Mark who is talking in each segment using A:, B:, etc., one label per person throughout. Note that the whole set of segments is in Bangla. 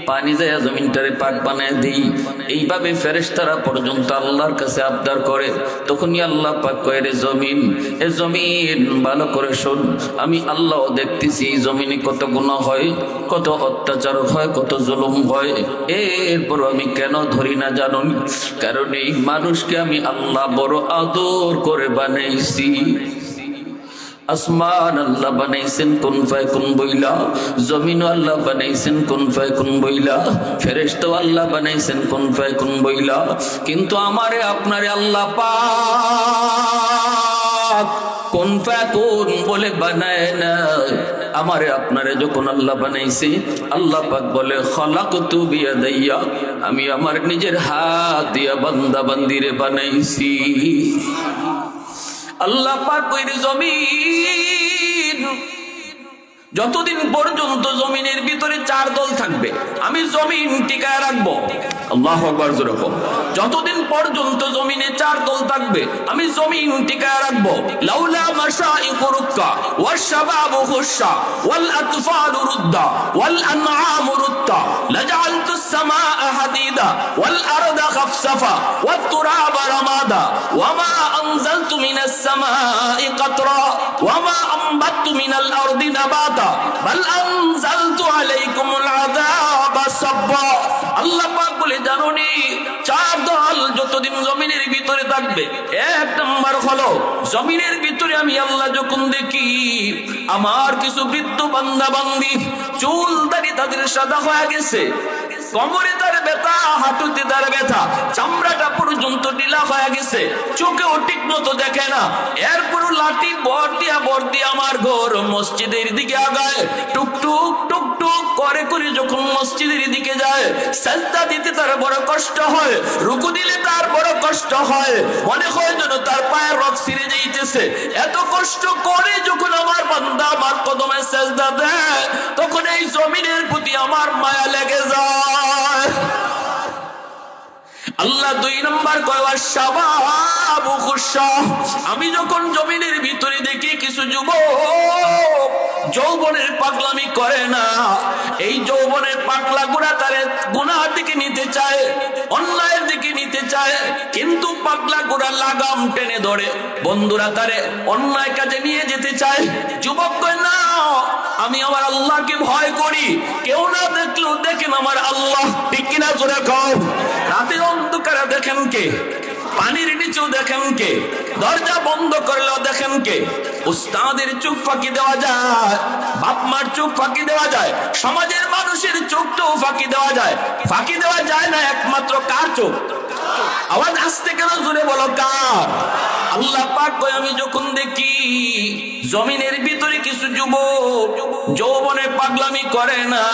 A: পানি দেয়া জমিনটারে পাক বানায় দিই। এইভাবে ফেরেশতারা পর্যন্ত আল্লাহর কাছে আবদার করে। তখনই আল্লাহ পাক কয়, রে জমিন, এ জমিন ভালো করে শোন, আমি আল্লাহ দেখতেছি এই জমিনে কত গুনাহ হয়, কত অত্যাচার হয়, কত জুলুম হয়। এরপর আমি কেন ধরি না জানুন? কারণ এই মানুষকে আমি আল্লাহ বড় আদর করে বানাইছি। আসমান আল্লাহ বানাইছেন কুন ফায়াকুন বইলা, জমিন আল্লাহ বানাইছেন কুন ফায়াকুন বইলা, ফেরেশতা আল্লাহ বানাইছেন কুন ফায়াকুন বইলা। কিন্তু আমারে আপনারে আল্লাহ পাক কুন ফায়াকুন বলে বানায় না। আমারে আপনারে যখন আল্লাহ বানাইছে, আল্লাহ পাক বলে খালাকতু বিয়াদাইয়া, আমি আমার নিজের হাত দিয়া বান্দা বান্দিরে বানাইছি। আল্লাহ পাক কইরে জমিন, যতদিন পর্যন্ত জমিনের ভিতরে চার দল থাকবে আমি জমিন টিকায় রাখবো। আল্লাহু আকবার জোরে বল। যতদিন পর্যন্ত জমিনে চার দল থাকবে আমি জমিন টিকায় রাখবো। লাউলা মাশাইকু রুক্কা ওয়াশ শাবাবু খুশা ওয়াল আতফালু রুদ্দা ওয়াল আনআমু রুত্তা লাজআলতুস সামাআ হাদিদা ওয়াল আরদা খাফসাফা ওয়াত তুরাবা রামাদা ওয়ামা আনজালতু মিনাস সামাই কাতরা ওয়ামা আমবাততু মিনাল আরদি নাবাতা বাল আনজালতু আলাইকুমুল আযাবা সাব্বা। আল্লাহ পাক বলে, জানোনি চার দল যতদিন জমিনের ভিতরে থাকবে, এক নাম্বার হলো জমিনের ভিতরে আমি আল্লাহ যখন দেখি আমার কিছু বৃদ্ধ বান্দা বান্দি চুল দাড়ি তাদের সাদা হয়ে গেছে, কোমরে তার ব্যথা, হাঁটুতে তার ব্যথা, চামড়াটা পর্যন্ত ঢিলা হয়ে গেছে, চোখেও ঠিক মতো দেখে না, এরপর লাঠি বর দিয়া আমার ঘর মসজিদের দিকে আগায়, টুকটুক টুকটুক করে করে যখন মসজিদের দিকে যায়, সাজদা দিতে তার বড় কষ্ট হয়, রুকু দিলে তার বড় কষ্ট হয়, মনে হয় যেন তার পায়ের রগ ছিঁড়ে যাইতেছে। এত কষ্ট করে যখন আমার বান্দা আমার কদমে সাজদা দেয়, তখন এই জমিনের প্রতি আমার মায়া লেগে যায়। আল্লাহ দুই নম্বর কয় ওয়াশাবাবু খুশা, আমি যখন জমিনের ভিতরে দেখি কিছু যুবক যৌবনের পাগলামি করে না, এই যৌবনের পাগলা গুণা তারে গুনার দিকে নিতে চায়, অন্যায়ের দিকে নিতে চায়, কিন্তু পাগলা গুণা লাগাম টেনে ধরে, বন্ধুরা তারে অন্যায় কাজে নিয়ে যেতে চায়। যুবক কয় না, আমি আমার আল্লাহকে ভয় করি, কেউ না দেখলেও দেখেন আমার আল্লাহ। ঠিক কিনা জোরে কও। রাতের অন্ধকারে দেখেন কে, পানির নিচেও দেখেন কে, দরজা বন্ধ করলেও দেখেন কে। উস্তাদের চোখ ফাঁকি দেওয়া যায়, বাপ মার চোখ ফাঁকি দেওয়া যায়, সমাজের মানুষের চোখটাও ফাঁকি দেওয়া যায়। ফাঁকি দেওয়া যায় না একমাত্র কার চোখ? আওয়াজ আসতে কেন জোরে বলো, কার? আল্লাহ পাক কয়, আমি যখন দেখি জমিনের ভিতরে কিছু যুবক যৌবনে পাগলামি করে না,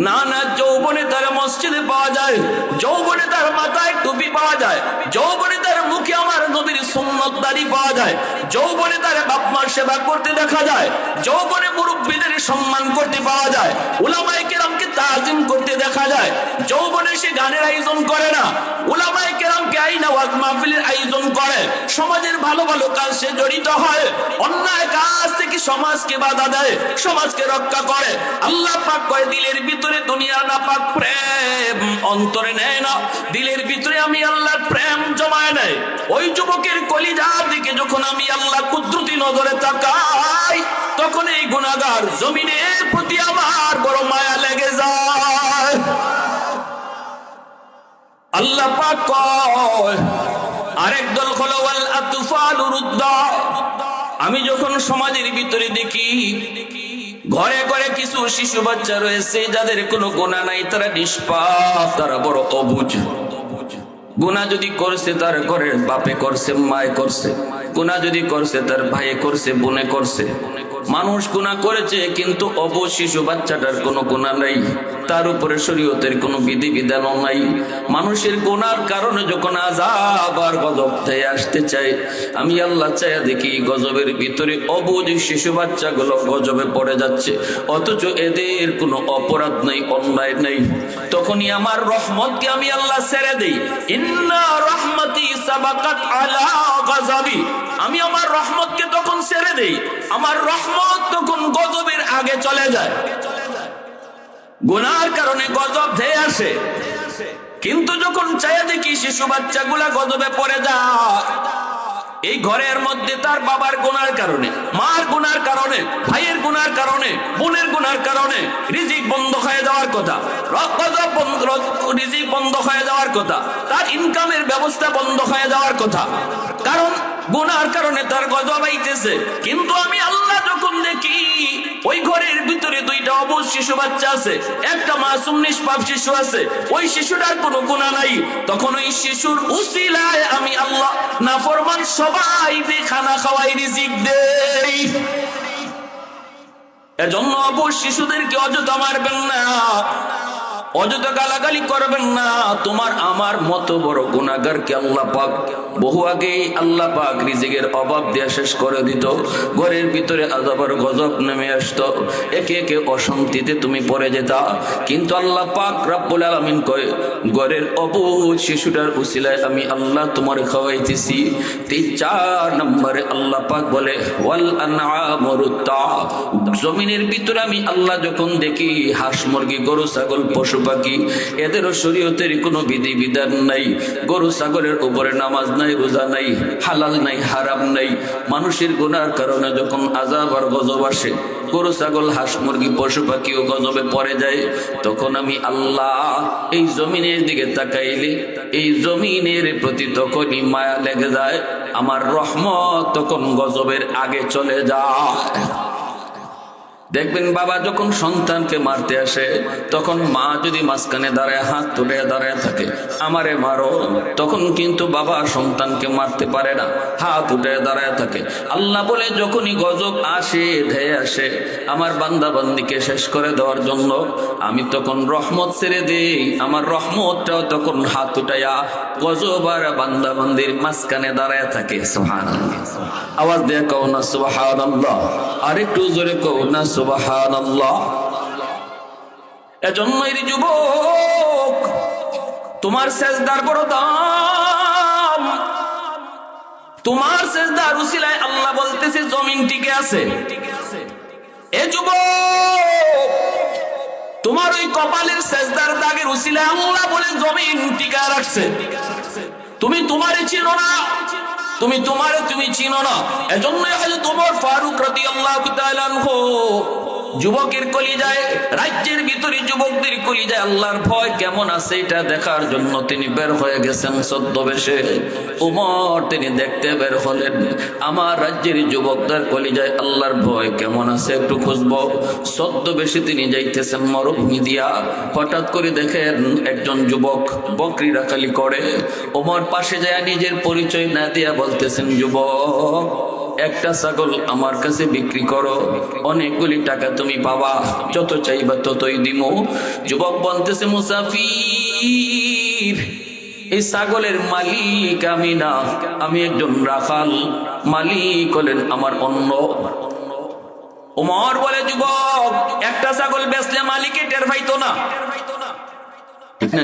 A: না না, যৌবনে তার মসজিদে পাওয়া যায়, যৌবনে তার মাথায় টুপি পাওয়া যায়, যৌবনে তার মুখে আমার নবীর সুন্নত দাড়ি পাওয়া যায়, যৌবনে তার বাপ মার সেবা করতে দেখা যায়, যৌবনে মুরব্বীদের সম্মান করতে পাওয়া যায়, উলামায়ে কেরামকে তাজিম করতে দেখা যায়, যৌবনে সে গানের আয়োজন করে না, উলামায়ে কেরামকে আইন ওয়াজ মাহফিলের আয়োজন করে, সমাজের ভালো ভালো কাজ সে জড়িত হয়, অন্যায় কাজ থেকে সমাজকে বাধা দেয়, সমাজকে রক্ষা করে। আল্লাহ পাক কয়, দিলের ভিতরে দুনিয়ার নাপাক প্রেম অন্তরে নেয় না, দিলের ভিতরে আমি আল্লাহর প্রেম জমায় নেয়। ওই যুবকের কলিজার দিকে যখন আমি আল্লাহ কুদরতি নজরে তাকাই, তখন এই গুনাহগার জমিনের প্রতি আমার বড় মায়া লেগে যায়। আল্লাহ পাক কয়, আরেক দল হলো ওয়াল আতফালু রুদ্দা, আমি যখন সমাজের ভিতরে দেখি ঘরে ঘরে কিছু শিশু বাচ্চা রয়েছে যাদের কোনো গুনাহ নাই, তারা নিষ্পাপ, তারা বড় অবুঝ। গুনাহ যদি করছে তার ঘরের বাপে করছে, মায়ে করছে, গুনাহ যদি করছে তার ভাইয়ে করছে, বোনে করছে। মানুষ গুনাহ করেছে কিন্তু অবুঝ শিশু বাচ্চাটার কোনো গুনাহ নাই, তার উপরে শরীয়তের কোনো বিধি বিধানও নাই। মানুষের গুনার কারণে যখন আযাব আর গজব থেকে আসতে চায়, আমি আল্লাহ চাই দেখি গজবের ভিতরে অবুঝ শিশু বাচ্চাগুলো গজবে পড়ে যাচ্ছে, অথচ এদের কোনো অপরাধ নেই, অন্যায় নেই। তখনই আমার রহমতকে আমি আল্লাহ ছেড়ে দেই। ইন্না রাহমাতি সাবাকাত আলা গাযাবি, আমি আমার রহমতকে তখন ছেড়ে দেই, আমার রহমত তখন গজবের আগে চলে যায়। গুনার কারণে গজব ধেয়ে আসে, কিন্তু যখন চাইয়া দেখি শিশু বাচ্চাগুলা গজবে পড়ে যায়, এই ঘরের মধ্যে তার বাবার গুনার কারণে, মার গুনার কারণে, ভাইয়ের গুনার কারণে, বোনের গুনার কারণে রিজিক বন্ধ হয়ে যাওয়ার কথা, রিজিক বন্ধ হয়ে যাওয়ার কথা, তার ইনকামের ব্যবস্থা বন্ধ হয়ে যাওয়ার কথা, কারণ গুনার কারণে তার গজব আইতেছে। কিন্তু আমি আল্লাহ যখন দেখি ওই ঘরের ভিতরে দুইটা অবুঝ শিশু বাচ্চা আছে, একটা মাসুম নিষ্পাপ শিশু আছে, ওই শিশুটার কোনো গুনাহ নাই, তখন ওই শিশুর উসিলায় আমি আল্লাহ নাফরমান সবাই খানা খাওয়াই রিজিক দেই। এজন্য অবুঝ শিশুদেরকে অযথা মারবেন না, অযথা গালাগালি করবেন না। তোমার আমার মতো বড় গুনাহগারকে আল্লাহ পাক বহু আগে আল্লাহ পাক রিজিকের অভাব দিয়ে শেষ করে দিত, ঘরের ভিতরে আযাবের গজব নেমে আসতো, একে একে অশান্তিতে তুমি পড়ে যেতা। কিন্তু আল্লাহ পাক রব্বুল আলামিন কয়, ঘরের অবুঝ শিশুটার উসিলায় আমি আল্লাহ তোমার খাওয়াইতেছি। 4 নম্বরে আল্লাহ পাক বলে ওয়াল আনআমুরুত্তা, জমিনের ভিতরে আমি আল্লাহ যখন দেখি হাঁস মুরগি গরু ছাগল পশু পাখি, এদেরও শরীয়তের কোনো বিধি বিধান নাই, গরু ছাগলের উপরে নামাজ নাই, রোজা নাই, হালাল নাই, হারাম নাই, মানুষের গুনার কারণে যখন আযাব আর গজব আসে, গরু ছাগল হাঁস মুরগি পশু পাখিও গজবে পড়ে যায়, তখন আমি আল্লাহ এই জমিনের দিকে তাকাইলে এই জমিনের প্রতি তখনই মায়া লেগে যায়, আমার রহমত তখন গজবের আগে চলে যায়। দেখবেন বাবা যখন সন্তানকে মারতে আসে, তখন মা যদি মাঝখানে দাঁড়ায় হাত তুলে দাঁড়ায় থাকে, আমারে মারো, তখন কিন্তু বাবা সন্তানকে মারতে পারে না, হাত উঠে দাঁড়ায় থাকে। আল্লাহ বলে যখনই গজব আসে ধেয়ে আসে আমার বান্দা বান্দিকে শেষ করে দেওয়ার জন্য, আমি তখন রহমত ছেড়ে দেই, আমার রহমতটাও তখন হাত উঠাইয়া গজব আর বান্দা বান্দির মাঝখানে দাঁড়ায় থাকে। সুবহানাল্লাহ, আওয়াজ দিয়ে কও না সুবহানাল্লাহ, আরেকটু জোরে কও না সুবহানাল্লাহ। এজন্যই যুবক তোমার সেজদার বড় দাম, তোমার সেজদার উসিলায় আল্লাহ বলতেছে জমিন টিকে আছে। এ যুবক তোমার ওই কপালের সেজদার দাগের উসিলায় আল্লাহ বলে জমিন টিকা রাখছে। তুমি তোমারে চিনো না, তুমি চিনো না। এজন্যই হযরত ওমর ফারুক রাদিয়াল্লাহু তাআলা আনহু যুবকের কলিজায়, রাজ্যের ভিতরে যুবকদের কলিজায় আল্লাহর ভয় কেমন আছে এটা দেখার জন্য তিনি বের হয়ে গেছেন ছদ্মবেশে। ওমর তিনি দেখতে বের হলেন আমার রাজ্যের যুবকদের কলিজায় আল্লাহর ভয় কেমন আছে একটু খুঁজবো। ছদ্মবেশে তিনি যাইতেছেন মরুভূমি দিয়া, হঠাৎ করে দেখেন একজন যুবক বকরি রাখালি করে। ওমর পাশে যায় নিজের পরিচয় না দিয়া বলতেছেন, যুবক একটা ছাগল আমার কাছে বিক্রি করো, অনেকগুলি টাকা তুমি পাবা, যত চাইবা ততই দিমু। যুবক বলতেছে, মুসাফির এই ছাগলের মালিক আমি না, আমি একজন রাখাল, মালিক হলেন আমার অন্য। ওমর বলে, যুবক একটা ছাগল বেচলে মালিকে টের পাইতো না, ঠিক না?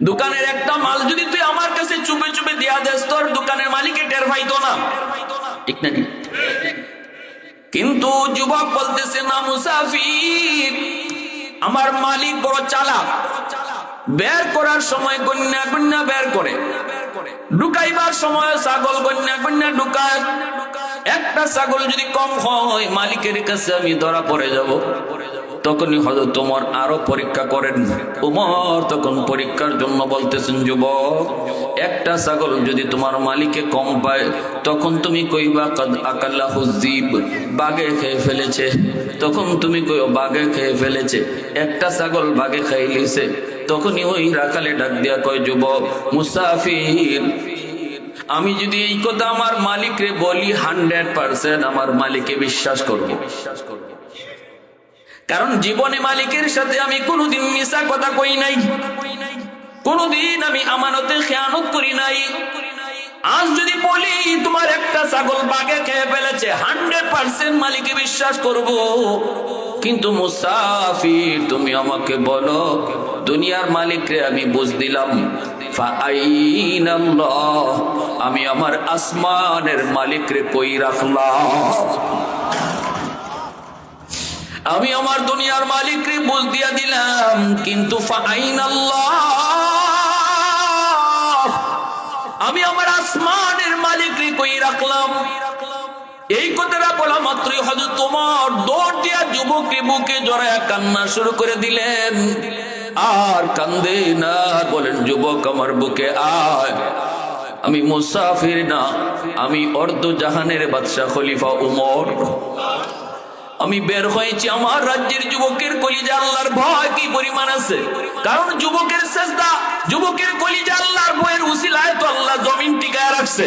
A: দোকানের একটা মাল যদি তুই আমার কাছে চুপে চুপে দিয়া দেস, তোর দোকানের মালিকে টের পাইতো না, ঠিক না? কিন্তু যুবক বলতেছে, না মুসাফির, আমার মালিক বড় চালাক, বের করার সময় গন্যা গন্যা বের করে, ঢুকাইবার সময় ছাগল গন্যা গন্যা ঢুকায়। একটা ছাগল যদি কম হয় মালিকের কাছে আমি ধরা পড়ে যাব। তখনই হযরত ওমর আরো পরীক্ষা করেন। ওমর তখন পরীক্ষার জন্য বলতেছেন, যুবক একটা ছাগল যদি তোমার মালিকে কম পায়, তখন তুমি কইবা কাদ আকাল্লাহু যিব, বাঘে খেয়ে ফেলেছে। তখন তুমি কইও বাঘে খেয়ে ফেলেছে, একটা ছাগল বাঘে খাইলিছে। তখনই ওই রাখালে ডাক দিয়া কয়, যুবক মুসাফির, আমি যদি এই কথা আমার মালিকরে বলি 100% আমার মালিকে বিশ্বাস করবে, কারণ জীবনে মালিকের সাথে আমি কোনোদিন মিছা কথা কই নাই, কোনোদিন আমি আমানতে খেয়ানত করি নাই। আজ যদি বলি তোমার একটা ছাগল বাঘে খেয়ে ফেলেছে, 100% মালিকে বিশ্বাস করব। কিন্তু মুসাফির, তুমি আমাকে বলো দুনিয়ার মালিকরে আমি বুঝ দিলাম, ফাআইনাল্লাহ, আমি আমার আসমানের মালিকরে কই রাখলাম? আমি আমার দুনিয়ার মালিককে বুঝ দিয়া দিলাম, কিন্তু ফাআইনাল্লাহ, আমি আমার আসমানের মালিককে কই রাখলাম? এই কথাটা বলা মাত্রই হযরত ওমর দৌড় দিয়া যুবককে বুকে জড়ায়া কান্না শুরু করে দিলেন। আর কান্দে না, বলেন যুবক আমার বুকে আয়, আমি মুসাফির না, আমি অর্ধ জাহানের বাদশা খলিফা উমর। আমি বের হয়েছি, আমার রাজ্যের যুবকের কলিজা আল্লাহর ভয় কি পরিমাণ আছে। কারণ যুবকের সেজদা, যুবকের কলিজা আল্লাহর ভয়ের উসিলায় তো আল্লাহ জমিন টিকায় রাখছে।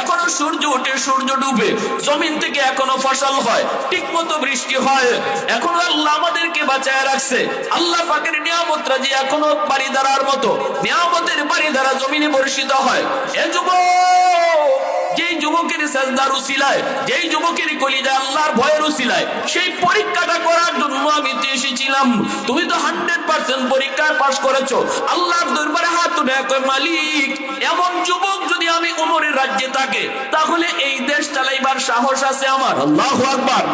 A: এখনো সূর্য ওঠে, সূর্য ডুবে, জমিন থেকে এখনো ফসল হয়, ঠিক মতো বৃষ্টি হয়, এখনো আল্লাহ আমাদেরকে বাঁচায় রাখছে। আল্লাহ পাকের নিয়ামতরা যে এখনো বাড়ি দাঁড়ার মতো, নিয়ামতের বাড়ি দ্বারা জমিনে বর্ষিত হয়। এ যুবক, যেই যুবকের সাজদার উসিলায়, যেই যুবকের কলিজা আল্লাহর ভয়ের উসিলায়, সেই পরীক্ষাটা করার জন্য আমি তো এসেছিলাম। তুমি তো 100% পরীক্ষায় পাস করেছো। আল্লাহর দরবারে হাত তুলে কয়, মালিক, এমন যুবক যদি আমি উমরের রাজ্যে থাকে, তাহলে এই দেশ চালাইবার সাহস আছে আমার। আল্লাহু আকবার।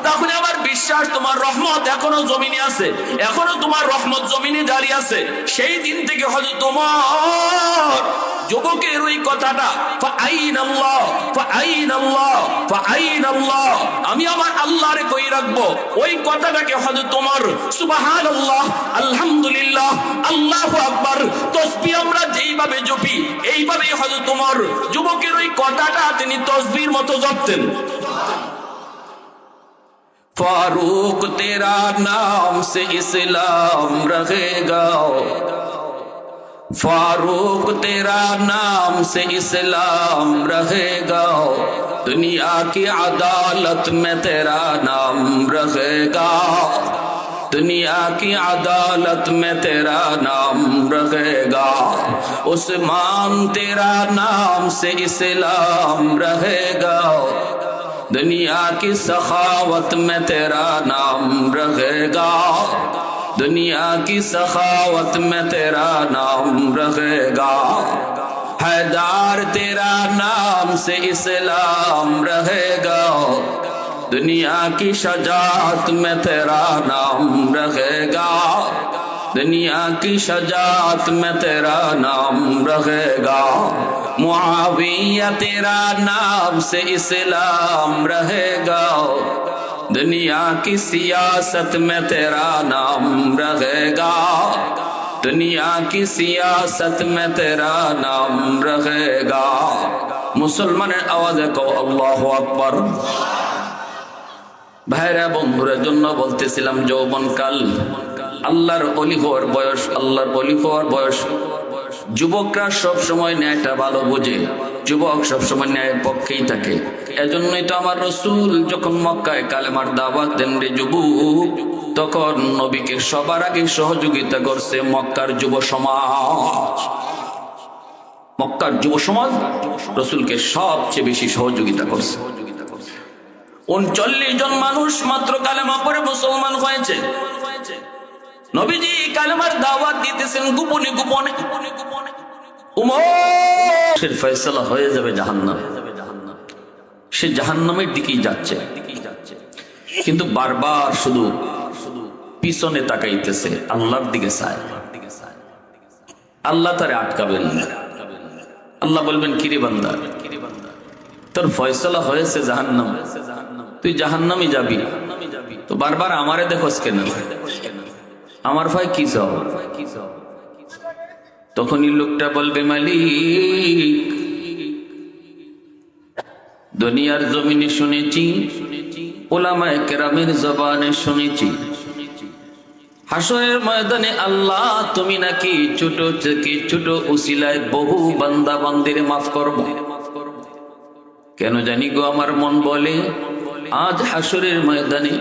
A: তাহলে আমার বিশ্বাস তোমার রহমত এখনো জমিনে আছে, এখনো তোমার রহমত জমিনে জারি আছে। সেই দিন থেকে হযরত ওমর যুবকের ওই কথাটা, ফাআইনাল্লাহ, ফাআইনাল্লাহ, ফাআইনাল্লাহ, আমি আমার আল্লাহরে কই রাখবো, ওই কথাটাকে হযরত ওমর সুবহানাল্লাহ, আলহামদুলিল্লাহ, আল্লাহু আকবার, তাসবিহ আমরা যেইভাবে জপি, এইভাবেই হযরত ওমর যুবকের ওই কথাটা তিনি তাসবিহর মতো জপতেন। ফারুক তেরা নাম সে ইসলাম রহেগা, फारूक तेरा नाम से इस्लाम रहेगा, दुनिया की अदालत में तेरा नाम रहेगा, दुनिया की अदालत में तेरा नाम रहेगा, उस्मान तेरा नाम से इस्लाम रहेगा, दुनिया की सखावत में तेरा नाम रहेगा, दुनिया की सखावत में तेरा नाम रहेगा, हैदार तेरा नाम से इस्लाम रहेगा, दुनिया की शजात में तेरा नाम रहेगा, दुनिया की शजात में तेरा नाम रहेगा, मुआविया तेरा नाम से इस्लाम रहेगा, दुनिया की सियासत में तेरा नाम रहेगा, दुनिया की सियासत में तेरा नाम रहेगा। मुसलमाনের আওয়াজে কও আল্লাহু আকবার। ভাইরা বন্ধুদের জন্য বলতেছিলাম, যৌবনকাল আল্লাহর ওলি হওয়ার বয়স, আল্লাহর ওলি হওয়ার বয়স। যুবকরা সব সময় ন্যায়টা ভালো বোঝে, যুবক সবসময় ন্যায়ের পক্ষেই থাকে। এজন্যই তো আমার রাসূল যখন মক্কায় কালেমার দাওয়াত দেন রে যুবক, তখন নবীকে সবার আগে সহযোগিতা করছে মক্কার যুব সমাজ। মক্কার যুব সমাজ রাসূলকে সবচেয়ে বেশি সহযোগিতা করছে। 39 জন মানুষ মাত্র কালেমা পড়ে মুসলমান হয়েছে। নবীজি কালেমার দাওয়াত দিতেছেন গোপনে গোপনে। উমরের ফয়সালা হয়ে যাবে জাহান্নাম, সে জাহান্নামের দিকেই যাচ্ছে, কিন্তু বারবার শুধু পিছনে তাকাইতেছে, আল্লাহর দিকে চায়। আল্লাহ তারে আটকাবেন। আল্লাহ বলবেন, কিরে বান্দা, তোর ফয়সালা হয়েছে জাহান্নাম, তুই জাহান্নামে যাবি, তো বারবার আমারে দেখোস কেন? আমার ভাই কি চাও? তখনই লোকটা বলবে, মালিক, দুনিয়ার জমিনে শুনেছি, উলামায়ে কেরামের জবানে শুনেছি, হাসরের ময়দানে আল্লাহ তুমি নাকি ছোট থেকে ছোট উসিলায় বহু বান্দা বান্দির মাফ করবো। কেন জানি গো আমার মন বলে, আজ হাসরের ময়দানে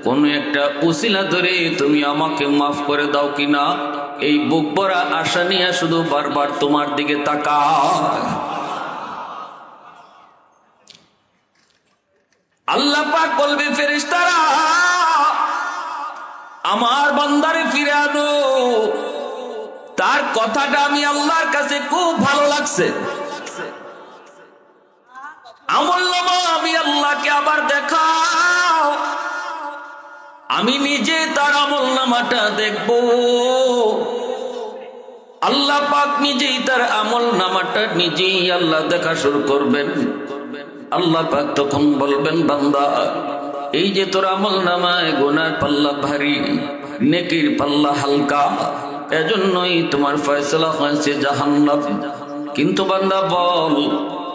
A: কোন একটা উসিলা ধরে তুমি আমাকে মাফ করে দাও কিনা, এই বুক ভরা আশা নিয়ে শুধু বারবার তোমার দিকে তাকায়। আল্লাহ পাক বলবে, ফেরেশতারা আমার বান্দারে ফিরে আনো। তার কথাটা আমি আল্লাহর কাছে খুব ভালো লাগছে। আমলনামা আমি আল্লাহকে আবার দেখাও। আমি নিজে তার আমল নামাটা দেখব। আল্লাহ পাক নিজেই তার আমল নামাটা নিজেই আল্লাহ দেখা শুরু করবেন। আল্লাহ পাক তখন বলবেন, বান্দা এই যে তোর আমল নামায় গুনার পাল্লা ভারী, নেকির পাল্লা হালকা, এজন্যই তোমার ফয়সালা হয়েছে জাহান্নাম। কিন্তু বান্দা বল,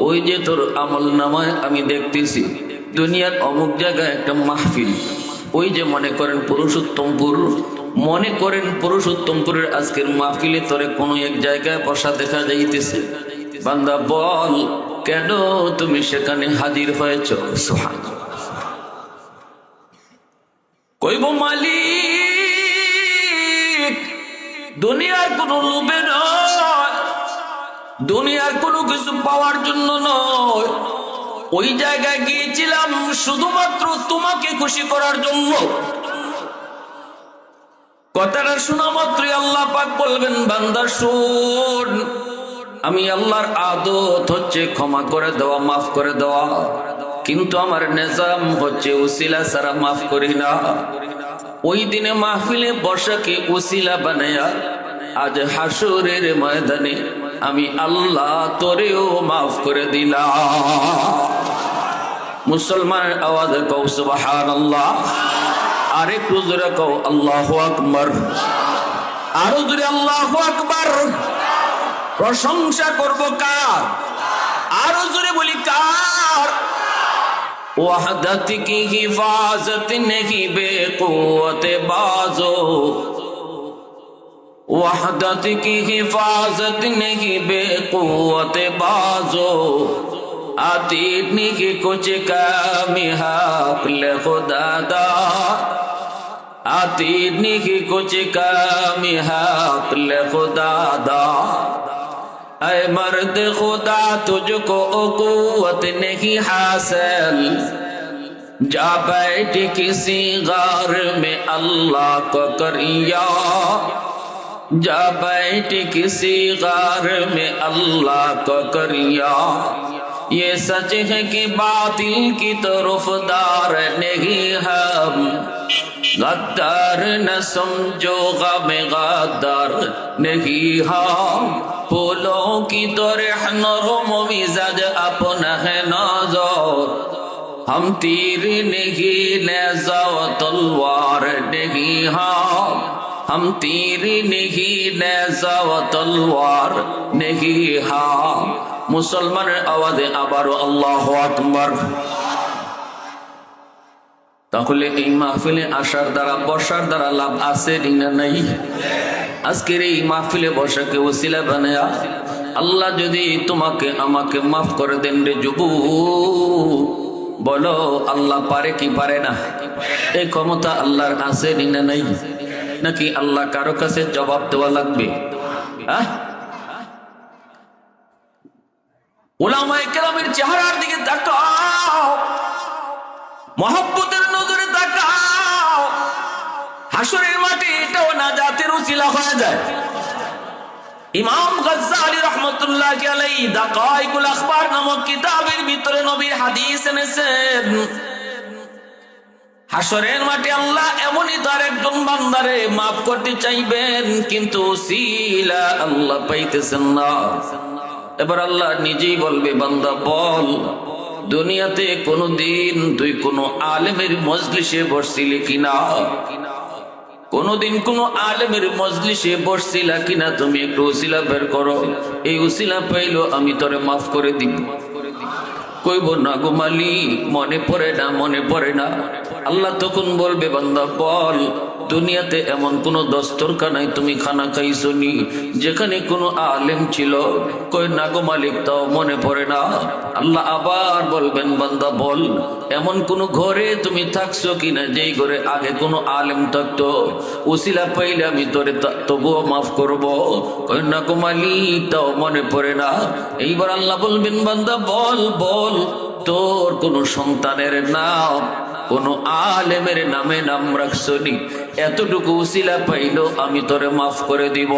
A: ওই যে তোর আমল নামায় আমি দেখতেছি দুনিয়ার অমুক জায়গায় একটা মাহফিল, ওই যে মনে করেন পুরুষোত্তমপুর, মনে করেন পুরুষোত্তমপুরের আজকের মাহফিলে তোরে কোনো এক জায়গায় বসা দেখা যাইতেছে। বান্দা বল, কেন তুমি সেখানে হাজির হয়েছ? সুবহানাল্লাহ। কইব মালিক, দুনিয়ার কোনো লোভে নয়, দুনিয়ার কোনো কিছু পাওয়ার জন্য নয়, ওই জায়গায় গিয়েছিলাম শুধুমাত্র তোমাকে খুশি করার জন্য। কথাটা শোনা মাত্রই আল্লাহ পাক বলবেন, বান্দা শোন, আমি আল্লাহর আদত হচ্ছে ক্ষমা করে দেওয়া, মাফ করে দেওয়া, কিন্তু আমার নিজাম হচ্ছে উসিলা ছাড়া মাফ করি না। ওই দিনে মাহফিলে বসাকে উসিলা বানায়া আজ হাসরের ময়দানে আমি আল্লাহ তোরেও মাফ করে দিলাম। মুসলমানের আওয়াজে কও সুবহানাল্লাহ, আরেকটু জোরে কও আল্লাহু আকবার, আরো জোরে আল্লাহু আকবার। প্রশংসা করব কার? আরো জোরে বলি কার? वहदत की हिफाजत नहीं बेक़ुव्वत बाज़ो, वहदत की हिफाजत नहीं बेक़ुव्वत बाज़ो, आती नहीं कुछ कमी हक़ खुदा दा, आती नहीं कुछ कमी हक़ खुदा दा। ऐ मर्द खुदा तुझको कुव्वत नहीं हासिल, जा बैठ किसी गार में अल्लाह को करिया, जा बैठ किसी गार में अल्लाह को करिया। ये सच है कि बातिल की तरफदार नहीं हम, गद्दार न समझो गम गद्दार नहीं हम, फूलों की तरह नरम मिजाज अपना है नज़र, हम तीर नहीं नेज़ा व तलवार नहीं हम, हम तीर नहीं नेज़ा व तलवार नहीं हम। मुसलमाনের আওয়াজে আবারও আল্লাহু আকবার। তাহলে এই মাহফিলে আসার দ্বারা, বসার দ্বারা লাভ আছে না নাই? আজকের এই মাহফিলে বসাকে ওসিলা বানায়া আল্লাহ যদি তোমাকে আমাকে মাফ করে দেন রে যুবক, বলো আল্লাহ পারে কি পারে না? এই ক্ষমতা আল্লাহর আছে না নাই? নাকি আল্লাহ কারো কাছে জবাব দেওয়া লাগবে? উলামায়ে কেরামের চেহারার দিকে তাকাও, মহব্বতের নজরে তাকাও। হাসরের মাঠে এটাও নাজাতের উসিলা হয়ে যায়। ইমাম গাজ্জালি রাহমাতুল্লাহি আলাইহি দাকাইকুল আখবার নামক কিতাবের ভিতরে নবীর হাদিস এনেছেন, হাসরের মাঠে আল্লাহ এমনই তার একজন বান্দারে মাফ করতে চাইবেন, কিন্তু উসিলা আল্লাহ পাইতেছেন না। এবার আল্লাহ নিজেই বলবে, বান্দা বল, দুনিয়াতে কোনদিন তুই কোনো আলেমের মজলিসে বসছিলি কিনা? কোনদিন কোন আলেমের মজলিসে বসছিলা কিনা? তুমি একটু উসিলা বের করো, এই উসিলা পাইলো আমি তোরে মাফ করে দিব। কইব না গো মালিক, মনে পড়ে না, মনে পড়ে না। আল্লাহ তখন বলবে, বান্দা বল, দুনিয়াতে এমন কোন দস্তরখানায় তুমি খানা খাইছো নি যেখানে কোনো আলেম ছিল? কই না গো মালিক, তাও মনে পড়ে না। আল্লাহ আবার বলবেন, বান্দা বল, এমন কোন ঘরে তুমি থাকছো কিনা যেই ঘরে আগে কোনো আলেম থাকতো? উসিলা পাইলে আমি তোরে তবুও মাফ করব। কই না গো মালিক, তাও মনে পড়ে না। এইবার আল্লাহ বলবেন, বান্দা বল, বল, তোর কোন সন্তানের নাম, কোন আলেমের নামে নাম রাখছনি? এতটুকু উসিলা পাইলো আমি তোরে মাফ করে দিব।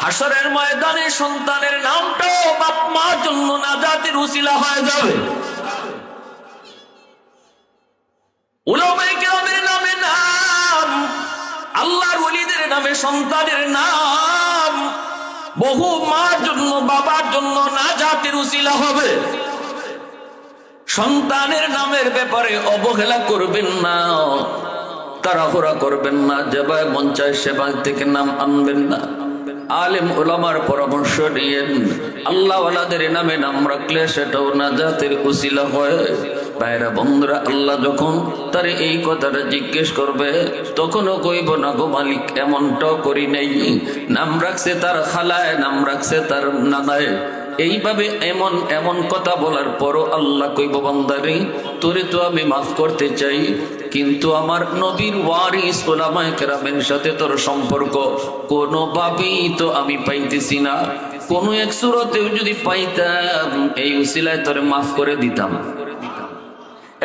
A: হাসরের ময়দানে সন্তানের নামটাও বাপ মার জন্য নাজাতের উসিলা হয়ে যাবে। উলামায়ে কেরামের নামে সন্তানের নাম বহু মার জন্য বাবার জন্য নাজাতের উসিলা হবে। সন্তানের নামের ব্যাপারে অবহেলা করবেন না, তাড়াহুড়া করবেন না, যেভাবে মন চায় সেভাবে থেকে নাম আনবেন না। আলেম ওলামার পরামর্শ নিয়েন। আল্লাহ ওয়ালাদের নামে নাম রাখলে সেটাও নাজাতের উসিলা হয়। ভাইরা বন্ধুরা, আল্লাহ যখন তার এই কথাটা জিজ্ঞেস করবে তখনও কইব না গো মালিক, এমনটাও করি নাই। নাম রাখছে তার খালায়, নাম রাখছে তার নানায়। এইভাবে এমন এমন কথা বলার পরও আল্লাহ কইব বান্দারে, তোরে তো আমি মাফ করতে চাই, কিন্তু আমার নবীর ওয়ারিস উলামায়ে কেরামের সাথে তোর সম্পর্ক কোনোভাবেই তো আমি পাইতেছি না। কোনো এক সূরতেও যদি পাইতাম এই উসিলায় তোরে মাফ করে দিতাম।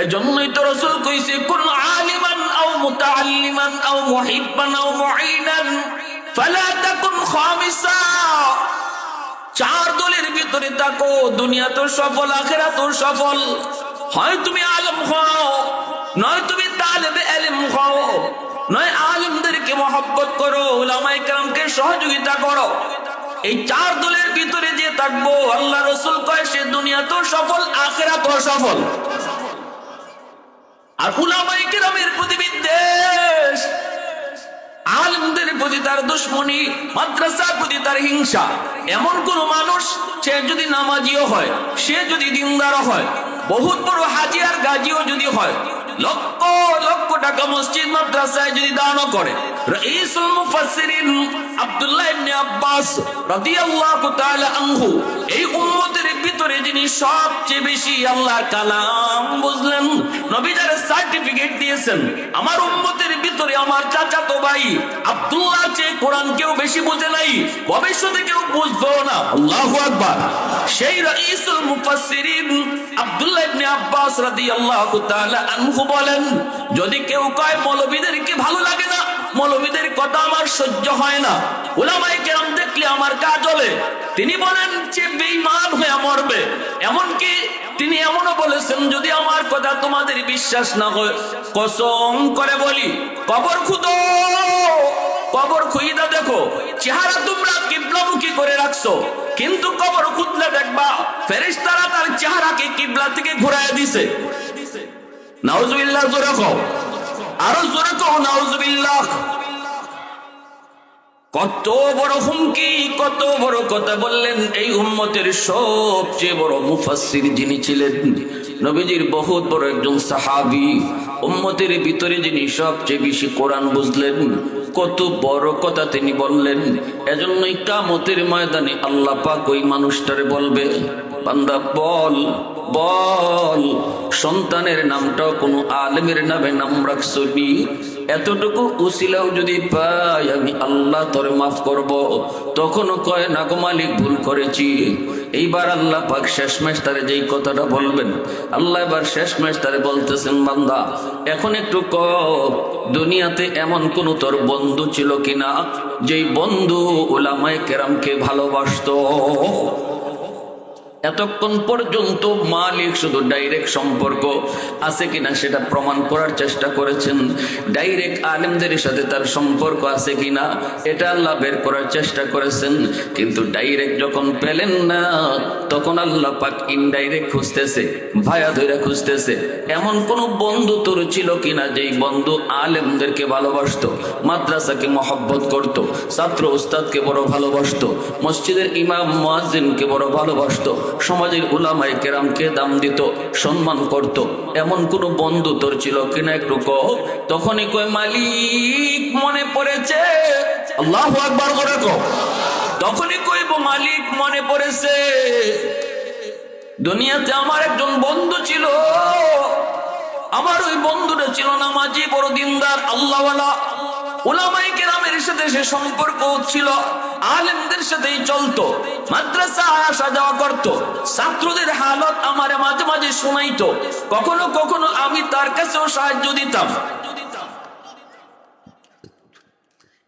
A: এজন্যই তো রাসূল কইছে, কুন আলিমান আও মুতাআল্লিমান আও মুহিব্বান আও মুঈনান ফালা তাকুন খামিসা। চার দলের ভিতরে থাকো, দুনিয়া তো সফল, আখিরাত তো সফল। হয় তুমি আলেম হও, নয় তুমি তালেবে ইলম হও, নয় আলেমদেরকে মহব্বত করো, উলামায়ে কেরামকে সহযোগিতা করো। এই চার দলের ভিতরে যে থাকবো, আল্লাহ রাসূল কয় সে দুনিয়া তো সফল, আখিরাত তো সফল। আর উলামায়ে কেরামের প্রতি বিদ্বেষ, আলেমদের প্রতি তার দুশ্মনী, মাদ্রাসার প্রতি তার হিংসা। এমন কোন মানুষ সে যদি নামাজিও হয়, সে যদি দিনদারও হয়, বহুত বড় হাজি আর গাজীও যদি হয়, লক্ষ লক্ষ টাকা মসজিদ মাদ্রাসায় যদি দানও করে, রাইসুল মুফাসসিরিন আব্দুল্লাহ ইবনে আব্বাস রাদিয়াল্লাহু তাআলা আনহু এই উম্মতের ভিতরে যিনি সবচেয়ে বেশি আল্লাহর কালাম বুঝলেন, নবী যারা সার্টিফিকেট দিয়েছেন, আমার উম্মতের ভিতরে আমার চাচাতো ভাই আব্দুল্লাহ চেয়ে কোরআন কেউ বেশি বুঝে নাই, ভবিষ্যতে কেউ বুঝবেও না। আল্লাহু আকবার। সেই রাইসুল মুফাসসিরিন আব্দুল্লাহ ইবনে আব্বাস রাদিয়াল্লাহু তাআলা আনহু বলেন, যদি কেউ কয় মৌলবীদেরকে ভালো লাগে না, মৌলবীদের কথা আমার সহ্য হয় না, উলামায়ে কেরাম দেখলে আমার গা জ্বলে, তিনি বলেন যে বেঈমান হয়ে মরবে। এমনকি তিনি এমনও বলেছেন, যদি আমার কথা তোমাদের বিশ্বাস না হয়, কসম করে বলি, কবর খুদো, কবর খুইদা দেখো, চেহারা তোমরা কিবলামুখী করে রাখছো, কিন্তু কবর খুদলে দেখবা ফেরেশতারা তার চেহারাকে কিবলা থেকে ঘুরায় দিছে। নাউজুবিল্লাহ, জোরে কও, আরো জোরে কও নাউজুবিল্লাহ। কত বড় হুমকি, কত বড় কথা বললেন। এই উম্মতের সবচেয়ে বড় মুফাসসির যিনি ছিলেন, নবীজির বহুত বড় একজন সাহাবী, উম্মতের ভিতরে যিনি সবচেয়ে বেশি কোরআন বুঝলেন, কত বড় কথা তিনি বললেন। এজন্যই কিয়ামতের ময়দানে আল্লাহ পাক ওই মানুষটারে বলবে, বান্দা বল বল, সন্তানের নামটাও কোনো আলেমের নামে নাম রাখছবি, এতটুকু উসিলাও যদি পাই আমি আল্লাহ তোরে মাফ করব। তখনও কয় না গো মালিক, ভুল করেছি। এইবার আল্লাহ পাক শেষমেশ তারে যেই কথাটা বলবেন, আল্লাহ এবার শেষমেশ তারে বলতেছেন, বান্দা এখন একটু দুনিয়াতে এমন কোন তোর বন্ধু ছিল কিনা যেই বন্ধু উলামায়ে কেরামকে ভালোবাসতো? এতক্ষণ পর্যন্ত মালিক শুধু ডাইরেক্ট সম্পর্ক আছে কিনা সেটা প্রমাণ করার চেষ্টা করেছেন, ডাইরেক্ট আলেমদের সাথে তার সম্পর্ক আছে কিনা এটা আল্লাহ বের করার চেষ্টা করেছেন। কিন্তু ডাইরেক্ট যখন পেলেন না, তখন আল্লাহ পাক ইনডাইরেক্ট খুঁজতেছে, ভায়া ধইরা খুঁজতেছে, এমন কোন বন্ধু তোর ছিল কিনা যেই বন্ধু আলেমদেরকে ভালোবাসতো, মাদ্রাসাকে মহব্বত করত, ছাত্র উস্তাদকে বড় ভালোবাসতো, মসজিদের ইমাম মুয়াজ্জিনকে বড় ভালোবাসতো, সমাজের উলামায়ে কেরামকে দাম দিত, সম্মান করত, এমন কোন বন্ধু তোর ছিল কিনা একটু কও। তখনই কয় মালিক মনে পড়েছে। আল্লাহু আকবার করে কও। তখনই কইব মালিক মনে পড়েছে, দুনিয়াতে আমার একজন বন্ধু ছিল, আমার ওই বন্ধুটা ছিল নামাজি, বড় দিনদার, আল্লাহওয়ালা, উলামায়ে কেরামের সাথে সে সম্পর্ক ছিল, আলেমদের সাথেই চলতো, মাদ্রাসা আসা যাওয়া করতো, ছাত্রদের হালত আমারে মাঝে মাঝে শোনাইতো, কখনো কখনো আমি তার কাছেও সাহায্য দিতাম।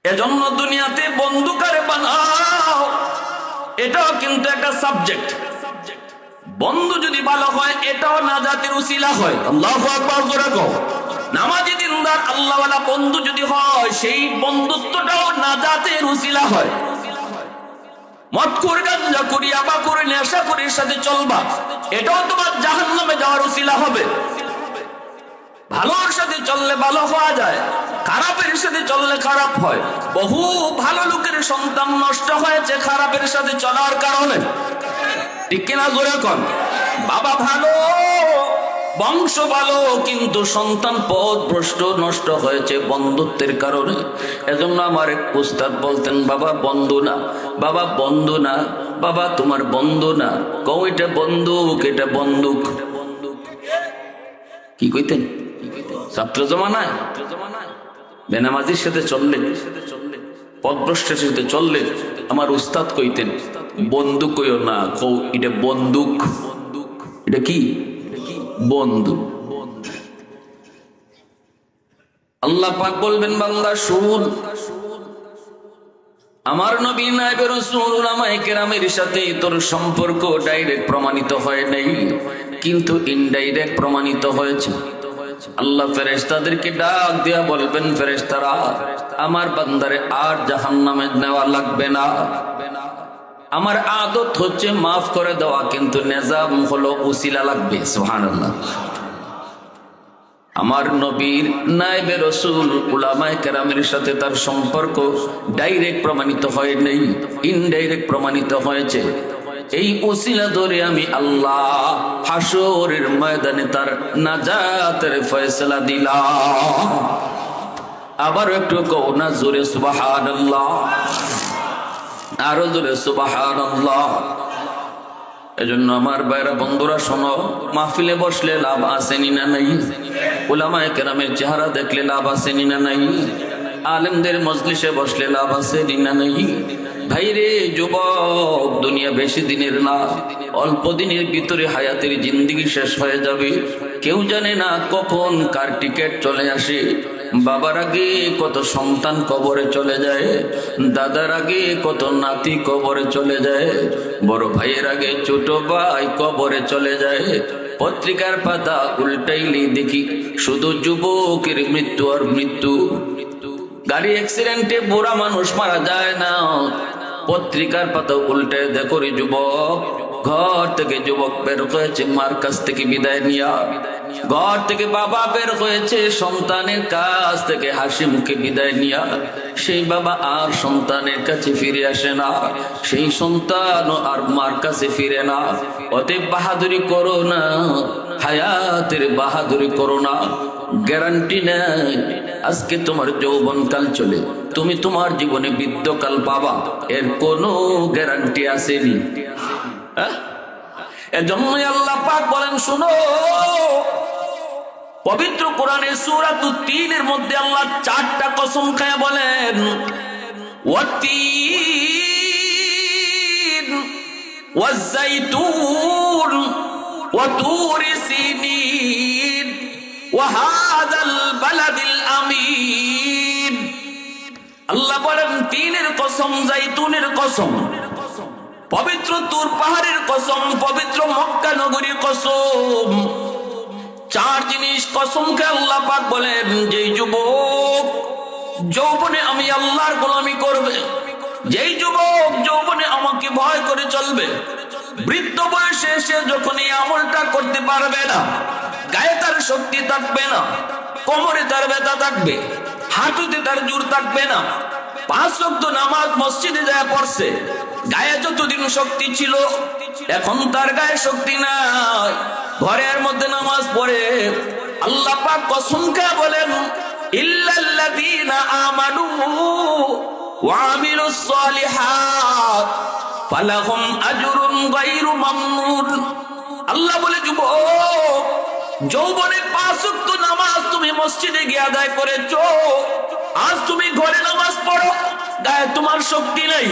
A: এজন্য দুনিয়াতে বন্ধু কারে বানাও, এটাও কিন্তু একটা সাবজেক্ট। বন্ধু যদি ভালো হয় এটাও নাজাতের উসিলা হয়। আল্লাহু আকবার জোরে কও। নামাজি দিনদার আল্লাহওয়ালা বন্ধু যদি হয়, সেই বন্ধুত্বটাও নাজাতের উসিলা হয়। মদখোর, গাঞ্জাখোর, ইয়াবাখোর, নেশাখোরের সাথে চলবা, এটাও তোমার জাহান্নামে যাওয়ার উসিলা হবে। ভালোর সাথে চললে ভালো হওয়া যায়, খারাপের সাথে চললে খারাপ হয়। বহু ভালো লোকের সন্তান নষ্ট হয়েছে খারাপের সাথে চলার কারণে, ঠিক কিনা জোরে কন? বাবা ভালো, বংশ ভালো, কিন্তু সন্তান পথ ভ্রষ্ট নষ্ট হয়েছে বন্ধুত্বের কারণে। এজন্য আমার এক উস্তাদ বলতেন, বাবা বন্ধু না, বাবা বন্ধু না, বাবা তোমার বন্ধু না, কও এটা বন্দুক, এটা বন্দুক। কি কইতেন ছাত্র জমানায়? বেনামাজির সাথে চললে, পথভ্রষ্টের সাথে চললে আমার উস্তাদ কইতেন, বন্দুক কইও না, কও এটা বন্দুক। এটা কি? বন্ধু। আল্লাহ পাক বলবেন, বান্দা শুন, আমার নবী নায়েবে রাসূল উলামায়ে কেরামের সাথে তোর সম্পর্ক ডাইরেক্ট প্রমাণিত হয় নাই, কিন্তু ইনডাইরেক্ট প্রমাণিত হয়েছে। আল্লাহ ফেরেশতাদেরকে ডাক দিয়া বলবেন, ফেরেশতারা আমার বান্দারে আর জাহান্নামে নেওয়া লাগবে না। আমার আদত হচ্ছে মাফ করে দেওয়া, কিন্তু নিজাম হলো উসিলা লাগবে। সুবহানাল্লাহ। আমার নবীর নায়েবে রাসূল উলামায়ে কেরামের সাথে তার সম্পর্ক ডাইরেক্ট প্রমাণিত হয় নাই, ইনডাইরেক্ট প্রমাণিত হয়েছে। এই উসিলা ধরে আমি আল্লাহ হাসরের ময়দানে তার নাজাতের ফয়সালা দিলাম। আবার একটু কও না জোরে সুবহানাল্লাহ, আরো জোরে সুবহানাল্লাহ। এজন্য আমার ভাইরা বন্ধুরা শোনো, মাহফিলে বসলে লাভ আসেনি না নাই? উলামায়ে কেরামের চেহারা দেখলে লাভ আসেনি না নাই? আলেমদের মজলিসে বসলে লাভ আসেনি না নাই? ভাইরে যুবক, দুনিয়া বেশি দিনের না, অল্প দিনের ভিতরে হায়াতের জিন্দেগি শেষ হয়ে যাবে। কেউ জানে না কখন কার টিকেট চলে আসে। বাবার আগে কত সন্তান কবরে চলে যায়, দাদার আগে কত নাতি কবরে চলে যায়, বড় ভাইয়ের আগে ছোট ভাই কবরে চলে যায়। পত্রিকার পাতা উল্টাইলে দেখি শুধু যুবকের মৃত্যু আর মৃত্যু। গাড়ি অ্যাক্সিডেন্টে বুড়া মানুষ মারা যায় না, পত্রিকার পাতা উল্টায় দেখো রে যুবক, ঘর থেকে যুবক বের হয়েছে মার কাছ থেকে বিদায় নিয়া, ঘর থেকে বাবা বের হয়েছে সন্তানের কাছ থেকে হাসি মুখে বিদায় নিয়া। সেই বাবা আর সন্তানের কাছে ফিরে আসে না, সেই সন্তান আর মার কাছে ফিরে না। অতএব বাহাদুরি করো না, হায়াতের বাহাদুরি করো না। গ্যারান্টি নেই আজকে তোমার যৌবনকাল চলে, তুমি তোমার জীবনে বৃদ্ধকাল পাবা, এর কোনো গ্যারান্টি আসেনি। এজন্যই আল্লাহ পাক বলেন, শুনো, পবিত্র কোরআনে সূরাতুত তিনের মধ্যে আল্লাহ 4টা কসম খায় বলেন, ওয়াত্তিন ওয়াজ্জাইতুন ওয়া তুরি সিনিন ওয়া হাযাল বালাদিল আমিন। আল্লাহ বলেন, তিনের কসম, জাইতুনের কসম, পবিত্র তুর পাহাড়ের কসম, পবিত্র মক্কা নগরীর কসম। 4 জিনিস কসমকে আল্লাহ পাক বলেন, যেই যুবক যৌবনে আমি আল্লাহর গোলামি করবে, যেই যুবক যৌবনে আমাকে ভয় করে চলবে, বৃদ্ধ বয়সে এসে যখন এই আমলটা করতে পারবে না, গায়ে তার শক্তি থাকবে না, কোমরে তার ব্যথা থাকবে, হাঁটুতে তার জোর থাকবে না, 5 ওয়াক্ত নামাজ মসজিদে যায় পড়ছে, গায়ে যতদিন শক্তি ছিল এখন তার গায়ে শক্তি নাই, ঘরের মধ্যে নামাজ পড়ে, আল্লাহ পাক কসম করে বলেন, ইল্লাল্লাযীনা আমানু ওয়া আমিলুস সালিহাত ফালাহুম আজরুন গায়রু মামনুন। আল্লাহ বলে, যুবক যৌবনে 5 ওয়াক্ত নামাজ তুমি মসজিদে গিয়ে আদায় করেছো, আজ তুমি ঘরে নামাজ পড়ো, গায়ে তোমার শক্তি নাই,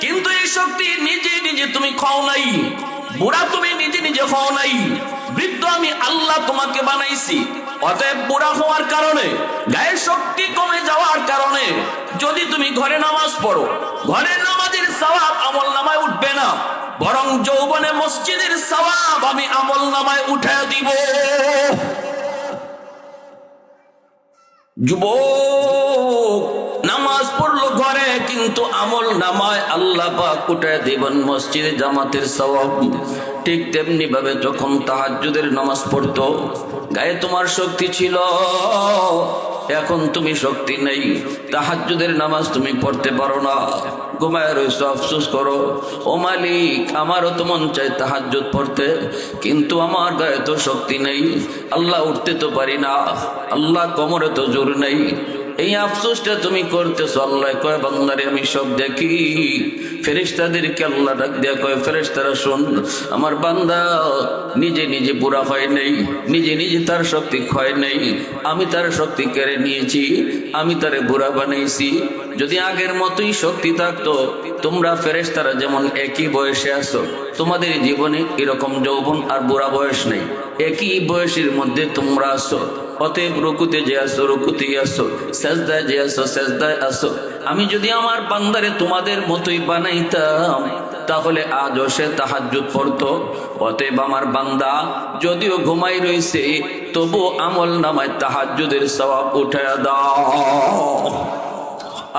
A: কিন্তু এই শক্তি নিজে নিজে তুমি খাও নাই, বুড়া তুমি নিজে নিজে খাও নাই, বৃদ্ধ আমি আল্লাহ তোমাকে বানাইছি। অতএব বুড়া হওয়ার কারণে, গায়ের শক্তি কমে যাওয়ার কারণে যদি তুমি ঘরে নামাজ পড়ো, ঘরের নামাজের সওয়াব আমল নামায় উঠবে না, বরং যৌবনে মসজিদের সওয়াব আমি আমল নামায় উঠায় দিব। যুবক নামাজ পড়লো ঘরে, কিন্তু আমল নামায় আল্লাহ পাক উঠায় দিবেন মসজিদে জামাতের সওয়াব। ঠিক তেমনি ভাবে যখন তাহাজ্জুদের নামাজ পড়তো, গায়ে তোমার শক্তি ছিল, এখন তুমি শক্তি নেই, তাহাজ্জুদের নামাজ তুমি পড়তে পারো না, ঘুমায় রয়েছো, আফসোস করো, ও মালিক আমারও তো মন চাই তাহাজ্জুদ পড়তে, কিন্তু আমার গায়ে তো শক্তি নেই, আল্লাহ উঠতে তো পারি না, আল্লাহ কোমরে তো জোর নেই। এই আফসোসটা তুমি করতেছো। আল্লাহ কয় বান্দারে আমি সব দেখি। ফেরেশতাদেরকে আল্লাহ ডাক দেয়া কয়, ফেরেশতারা শোন, আমার বান্দা নিজে নিজে বুড়া হয় নেই, নিজে নিজে তার শক্তি ক্ষয় নেই, আমি তার শক্তি কেড়ে নিয়েছি, আমি তারে বুড়া বানাইছি। যদি আগের মতোই শক্তি থাকতো, তোমরা ফেরেশতারা যেমন একই বয়সে আছো, তোমাদের জীবনে এরকম যৌবন আর বুড়া বয়স নেই, একই বয়সের মধ্যে তোমরা আছো। অতএব রুকুতে যে আসো রুকুতেই আসো, সেজদায় যে আসো সেজদায় আসো। আমি যদি আমার বান্দারে তোমাদের মতোই বানাইতাম, তাহলে আজও সে তাহাজ্জুদ পড়তো। অতএব আমার বান্দা যদিও ঘুমাই রইছে, তবু আমল নামায় তাহাজ্জুদের সওয়াব উঠায়া দাও।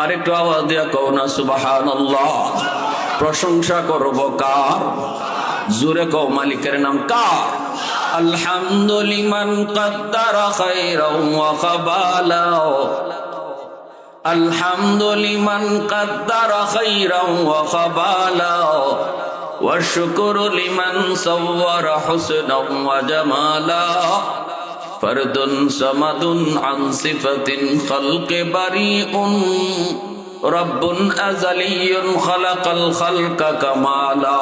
A: আরেকটু আওয়াজ দিয়া কও না সুবহানাল্লাহ। প্রশংসা করব কার? জোরে কও মালিকের নাম কার? الحمد لمن قدر خيرا وخبالا الحمد لمن قدر خيرا وخبالا والشكر لمن صور حسنا وجمالا فرد صمد عن صفة خلق بريء رب أزلي خلق الخلق كمالا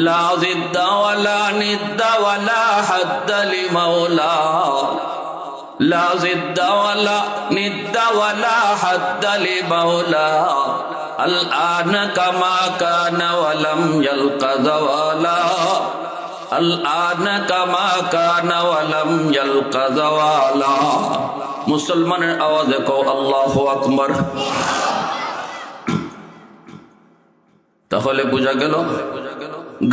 A: لا ضد ولا ند ولا حد لمولى لا ضد ولا ند ولا حد لمولى الآن كما كان ولم يلق زوالا الآن كما كان ولم يلق زوالا মুসলমানের আওয়াজে কও আল্লাহু আকবার। তাহলে বোঝা গেল,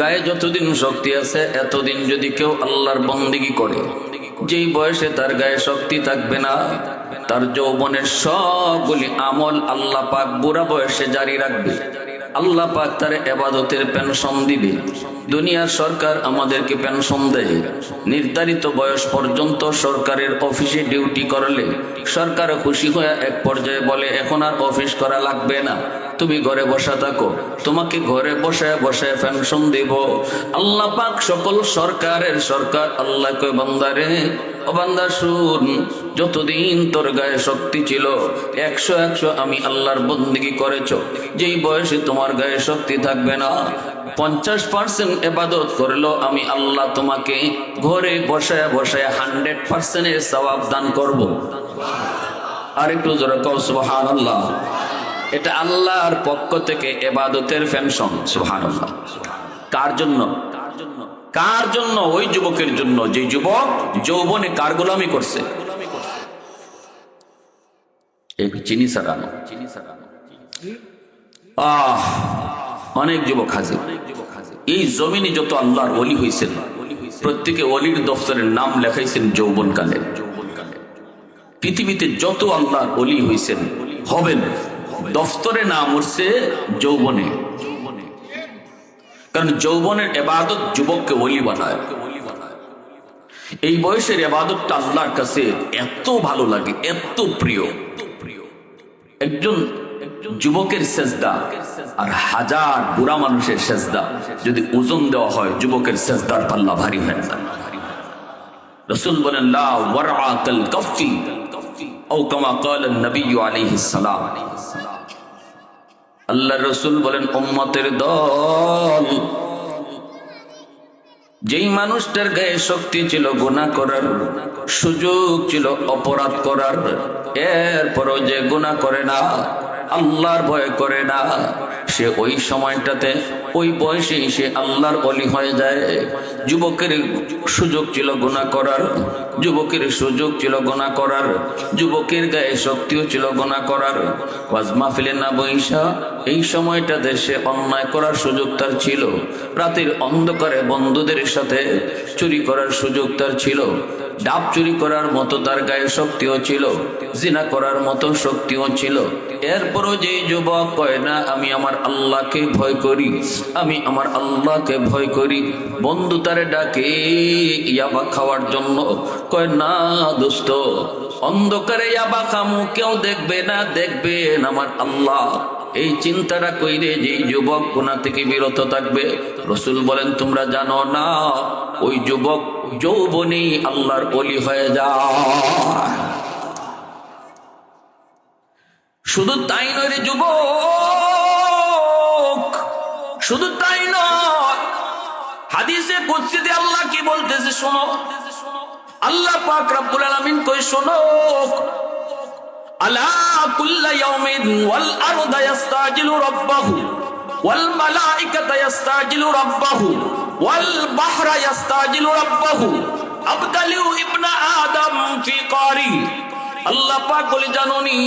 A: গায়ে যতদিন শক্তি আছে এতদিন যদি কেউ আল্লাহর বন্দেগী করে, যেই বয়সে তার গায়ে শক্তি থাকবে না, তার যৌবনের সবগুলি আমল আল্লাহ পাক বুড়া বয়সে জারি রাখবে। আল্লাহ পাক তার ইবাদতের পেনশন দিবে। দুনিয়ার সরকার আমাদেরকে পেনশন দেয়, নির্ধারিত বয়স পর্যন্ত সরকারের অফিসে ডিউটি করলে সরকার খুশি হয়ে এক পর্যায়ে বলে, এখন আর অফিস করা লাগবে না, তুমি ঘরে বসা থাকো, তোমাকে ঘরে বসায় বসায় পেনশন দেব। আল্লাহ পাক সকল সরকারের সরকার। আল্লাহ কয় বান্দারে, ও বান্দা শুন, যতদিন তোর গায়ে শক্তি ছিল 100 আমি আল্লাহর বন্দেগী করেছো, যেই বয়সে তোমার গায়ে শক্তি থাকবে না, 50% ইবাদত করলো, আমি আল্লাহ তোমাকে ঘরে বসায় বসায় 100% সওয়াব দান করব। আর একটু জোরে কও সুবহানাল্লাহ। এটা আল্লাহর পক্ষ থেকে ইবাদতের পেনশন। সুবহানাল্লাহ। কার জন্য? কার জন্য? ওই যুবকের জন্য যে যুবক যৌবনে কার গোলামি করছে। চিনি সারানো অনেক যুবক হাজির। এই জমিনে যত আল্লাহর ওলি হয়েছেন, প্রত্যেকে ওলির দফতরের নাম লেখাইছেন যৌবনকালে। পৃথিবীতে যত আল্লাহর ওলি হয়েছেন হবেন, দফতরে নাম উঠছে যৌবনে। কারণ যৌবনের ইবাদত যুবককে ওলি বানায়। এই বয়সের ইবাদতটা আল্লাহর কাছে এত ভালো লাগে, এত প্রিয়। একজন যুবকের সেজদা আর 1000 বুড়া মানুষের সেজদা যদি ওজন দেওয়া হয়, যুবকের সেজদার পাল্লা ভারী হয়ে যায়। রাসূল বলেন, লা ওয়ারআ কাল কাফি আও কামা ক্বালা নবী আলাইহিস সালাম। আল্লাহর রাসূল বলেন, উম্মতের দল, যেই মানুষটার গায়ে শক্তি ছিল গুনাহ করার, সুযোগ ছিল অপরাধ করার, এরপরও যে গুনাহ করে না, আল্লাহর ভয় করে না, সে ওই সময়টাতে ওই বয়সেই সে আল্লাহর ওলি হয়ে যায়। যুবকের সুযোগ ছিল গুনাহ করার, যুবকের সুযোগ ছিল গুনাহ করার, যুবকের গায়ে শক্তিও ছিল গুনাহ করার। ওয়াজ মাহফিলে না বইসা এই সময়টাতে সে অন্যায় করার সুযোগ তার ছিল, রাতের অন্ধকারে বন্ধুদের সাথে চুরি করার সুযোগ তার ছিল, ডাব চুরি করার মতো তার গায়ে শক্তিও ছিল, জিনা করার মতো শক্তিও ছিল। এরপরও যে যুবক কয় না আমি আমার আল্লাহকে ভয় করি, আমি আমার আল্লাহকে ভয় করি, বন্ধু তারে ডাকে ইয়াবা খাওয়ার জন্য, কয় না দোস্ত, অন্ধকারে ইয়াবা খামু, কেউ দেখবে না, দেখবেন আমার আল্লাহ। এই চিন্তাটা কইরে যে যুবক গুনাহ থেকে বিরত থাকবে, রাসূল বলেন তোমরা জানো না ওই যুবক যৌবনী আল্লাহর ওলি হয়ে যায়। শুধু তাই নয় রে যুবক, শুধু তাই নয়, হাদিসে কুদসিতে আল্লাহ কি বলতেছে শোনো। আল্লাহ পাক রব্বুল আলামিন কই শোনো, আলা কুল্লা ইয়াউমিন ওয়াল আরদু ইস্তাজিলু রাব্বাহু ওয়াল মালাইকাতু ইস্তাজিলু রাব্বাহু ওয়াল বাহরা ইস্তাজিলু রাব্বাহু আবতালিউ ইবনা আদম ফি কারি। আল্লাহ পাক বলে জানোনি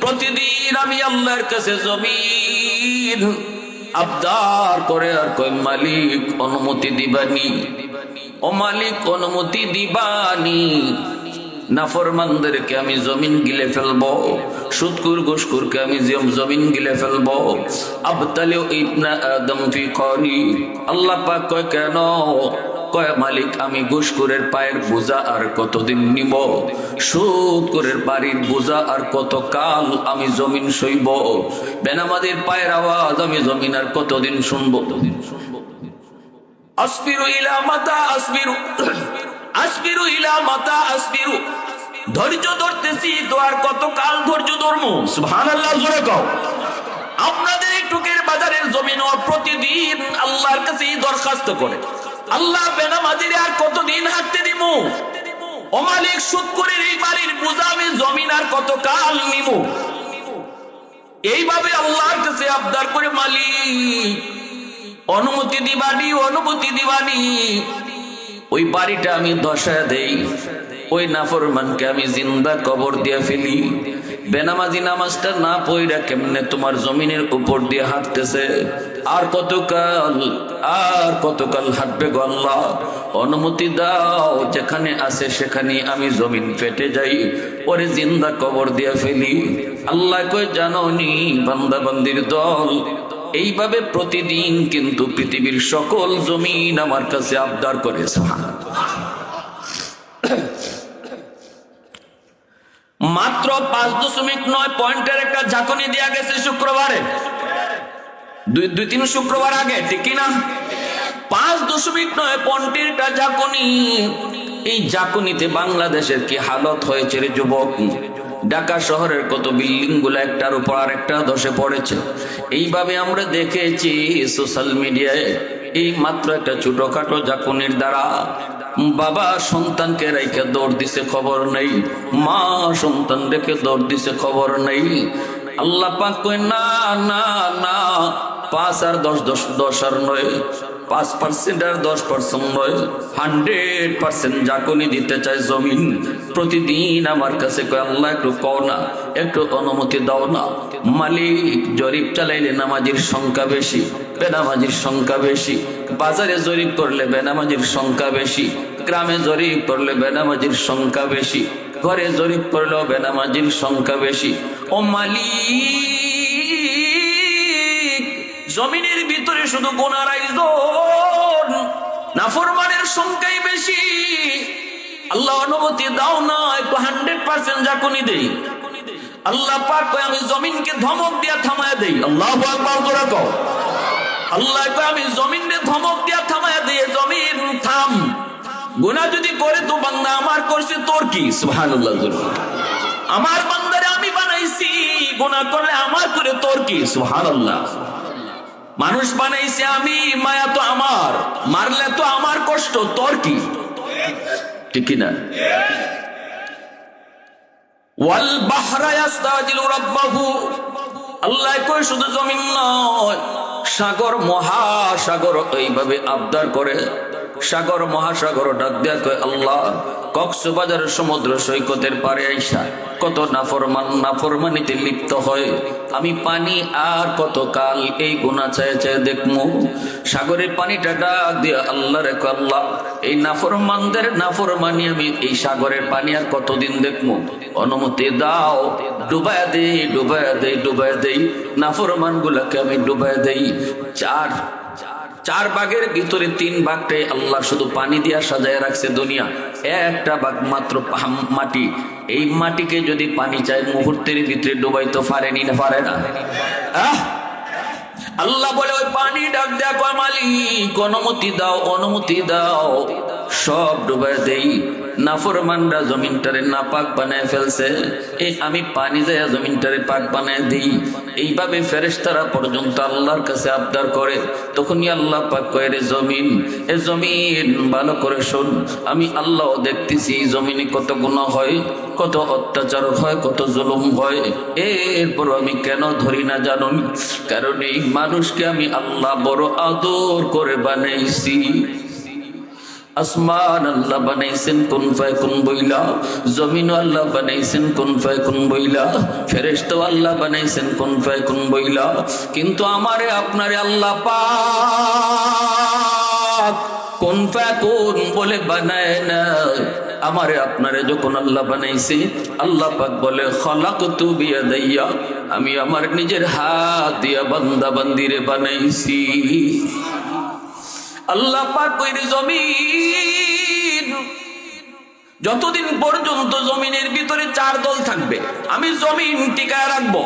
A: প্রতিদিন আমি আল্লাহর কাছে জমিন আবদার করে আর কই মালিক অনুমতি দিবানি, ও মালিক অনুমতি দিবানি, নাফরমানদেরকে আমি জমিন গিলে ফেলবো, সুদকুর ঘুষখোরকে আমি জমিন গিলে ফেলবো। আবতালিউ ইবনা আদম ফি কারি। আল্লাহ পাক কয় কেন? কয় মালিক আমি ঘুষখোরের পায়ের বোঝা আর কতদিন নিব, সুদখোরের বাড়ির বোঝা আর কত কাল আমি জমিন সইব, বেনামাজির পায়ের আওয়াজ আমি জমিন আর কতদিন শুনবো। আসবিরু ইলা মাতা আসবিরু, আসবিরু ইলা মাতা আসবিরু, ধৈর্য ধরতেছি তো আর কত কাল ধৈর্য ধরবো? সুবহানাল্লাহ জোরে কও। আপনাদের এই টুকের বাজারের জমিন প্রতিদিন আল্লাহর কাছে দরখাস্ত করে, আল্লাহ বেনামাজিরে আর কতদিন হাঁটতে দিব, ও মালিক সুদখোরের এই বাড়ির বোঝা আমি জমিন আর কত কাল নিব। এইভাবে আল্লাহর কাছে আবদার করে মালিক অনুমতি দিবানি, অনুমতি দিবানি। ওই বাড়িটা আমি ধসায় দেই, ওই নাফরমানকে আমি জিন্দা কবর দিয়ে ফেলি। বেনামাজি নামাজটা না পইরা কেমনে তোমার জমিনের উপর দিয়ে হাঁটতেছে? আর কতকাল, আর কতকাল হাঁটবে গো আল্লাহ? অনুমতি দাও, যেখানে আছে সেখানে আমি জমিন ফেটে যাই, ওরে জিন্দা কবর দিয়ে ফেলি। আল্লাহ কই জানোনি বান্দা বান্দির দল এইভাবে প্রতিদিন কিন্তু পৃথিবীর সকল জমিন আমার কাছে আবদার করে। মাত্র 5.9 পয়েন্টের একটা ঝাঁকুনি দেয়া গেছে শুক্রবারে, 2-3 শুক্রবার আগে, ঠিক না? 5.9 পয়েন্টের একটা ঝাঁকুনি। এই ঝাঁকুনিতে বাংলাদেশের কি হালত হয়েছে রে যুবক? ঢাকা শহরের কত বিল্ডিং গুলো একটার উপর আরেকটা ধসে পড়েছে। এইভাবে আমরা দেখেছি সোশ্যাল মিডিয়ায়। এই মাত্র একটা ছোটখাটো ঝাঁকুনির দ্বারা বাবা সন্তানকে রেখে দৌড় দিছে, খবর নেই, মা সন্তান রেখে দৌড় দিছে, খবর নেই। আল্লাহ পাক কই না না না, 5 আর 10 আর নয়, 5% আর 10% নয়, 100% ঝাঁকুনি দিতে চায় জমিন। প্রতিদিন আমার কাছে কয় আল্লাহ একটু কও না, একটু অনুমতি দাও না। মালিক জরিপ চালাইলে নামাজির সংখ্যা বেশি, বেনামাজির সংখ্যা বেশি। বাজারে জরিপ করলে বেনামাজির সংখ্যা বেশি, গ্রামে জরিপ করলে বেনামাজির সংখ্যা বেশি, ঘরে জরিপ করলেও বেনামাজির সংখ্যা বেশি। ও মালিক, জমিনের ভিতরে শুধু গুনার আয়োজন, নাফরমানের সংখ্যাই বেশি। আল্লাহ অনুমতি দাও না, একটু 100% ঝাঁকুনি দেই। আল্লাহ পাক কয় আমি জমিনকে ধমক দিয়া থামায় দেই। আল্লাহু আকবার জোরে কও। আল্লাহ কয় আমি জমিনকে ধমক দিয়া থামায় দেই, জমিন থাম। গুনাহ যদি করে তো বান্দা আমার করছে, তোর কি? সুবহানাল্লাহ জোরে। আমার বান্দারে আমি বানাইছি, গুনাহ করলে আমার করে তোর কি? সুবহানাল্লাহ। মানুষ বানাইছে আমি, মায়া তো আমার, মারলে তো আমার কষ্ট, তোর কি? ঠিক না? ওয়াল বাহরা ইস্তাজিলু রাব্বাহু। আল্লাহ কই শুধু জমিন নয়, সাগর, মহাসাগর এইভাবে আবদার করে। সাগর মহাসাগর ডাক দেয়া কয় আল্লাহ, কক্সবাজার সমুদ্র সৈকতের পারে আইসা কত নাফরমানিতে লিপ্ত হয়, আমি পানি আর কত কাল এই গুনাহ চায় চায় দেখমু। সাগরের পানিটা ডাক দিয়া আল্লাহ রে কয় আল্লাহ, এই নাফরমানদের নাফরমানি আমি এই সাগরের পানি আর কতদিন দেখমু, অনুমতি দাও, ডুবায়া দেই ডুবায়া দেই ডুবায়া দেই, নাফরমান গুলাকে আমি ডুবায়া দেই। চার ভাগের ভিতরে 3 ভাগটাই আল্লাহ শুধু পানি দিয়া সাজায় রাখছে দুনিয়া, একটা ভাগ মাত্র মাটি। এই মাটিকে যদি পানি চায় মুহূর্তের ভিতরে ডুবাইতে পারেনি না, পারে না। আল্লাহ বলে ওই পানি ডাক দেয়া কয় মালিক অনুমতি দাও, অনুমতি দাও, সব ডুবাই দেই। নাফরমানরা জমিনটারে নাপাক বানায় ফেলছে, এই আমি পানি দেয়া জমিনটারে পাক বানায় দিই। এইভাবে ফেরেশতারা পর্যন্ত আল্লাহর কাছে আবদার করে। তখনই আল্লাহ পাক কয় রে জমিন, এ জমিন ভালো করে শোন, আমি আল্লাহ দেখতেছি জমিনে কত গুনাহ হয়, কত অত্যাচার হয়, কত জুলুম হয়, এরপর আমি কেন ধরি না জানুন? কারণ এই মানুষকে আমি আল্লাহ বড় আদর করে বানাইছি। আসমান আল্লাহ বানাইছেন কুন ফায়াকুন বইলা, জমিন আল্লাহ বানাইছেন কুন ফায়াকুন বইলা, ফেরেশতা আল্লাহ বানাইছেন কুন ফায়াকুন বইলা, কিন্তু আমারে আপনারে আল্লাহ পাক কুন ফায়াকুন বলে বানায় না। আমারে আপনারে যখন আল্লাহ বানাইছে, আল্লাহ পাক বলে খালাকতু বিয়াদাইয়া, আমি আমার নিজের হাত দিয়া বান্দা বান্দিরে বানাইছি। আল্লাহ পাক কইরে জমিন, যতদিন পর্যন্ত জমিনের ভিতরে 4 দল থাকবে আমি জমিন টিকায় রাখবো।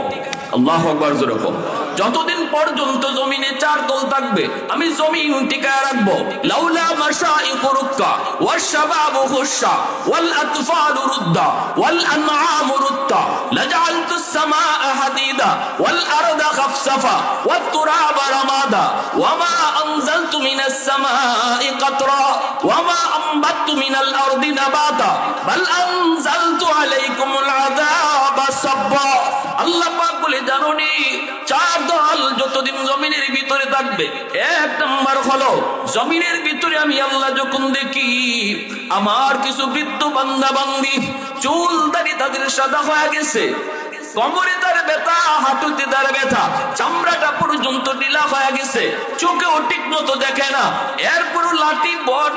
A: আল্লাহু আকবার জোরে বল। যতদিন পর্যন্ত জমিনে 4 দল থাকবে আমি জমিন টিকায় রাখবো। লাউলা মাশাইকু রুক্কা ওয়াশ শাবাবু খুশা ওয়াল আতফালু রুদ্দা ওয়াল আনআমু রুত্তা লাজআলতুস সামাআ হাদিদা ওয়াল আরদা খাফসাফা ওয়াত তুরাবা রামাদা ওয়ামা আনজালতু মিনাস সামাই কাতরা ওয়ামা আমবাততু মিনাল আরদি নাবাতা বাল আনজালতু আলাইকুমুল আযাবা সাব্বা। আল্লাহ পাক বলে জানোনি 4 দল যতদিন জমিনের ভিতরে থাকবে, 1 নাম্বার হলো জমিনের ভিতরে আমি আল্লাহ যখন দেখি আমার কিছু বৃদ্ধ বান্দা বান্দি চুল দাড়ি তাদের সাদা হয়ে গেছে, কোমরে তার ব্যথা, হাঁটুতে তার ব্যথা, চামড়াটা পর্যন্ত ঢিলা হয়ে গেছে, চোখেও ঠিক মতো দেখে না, এরপর লাঠি বর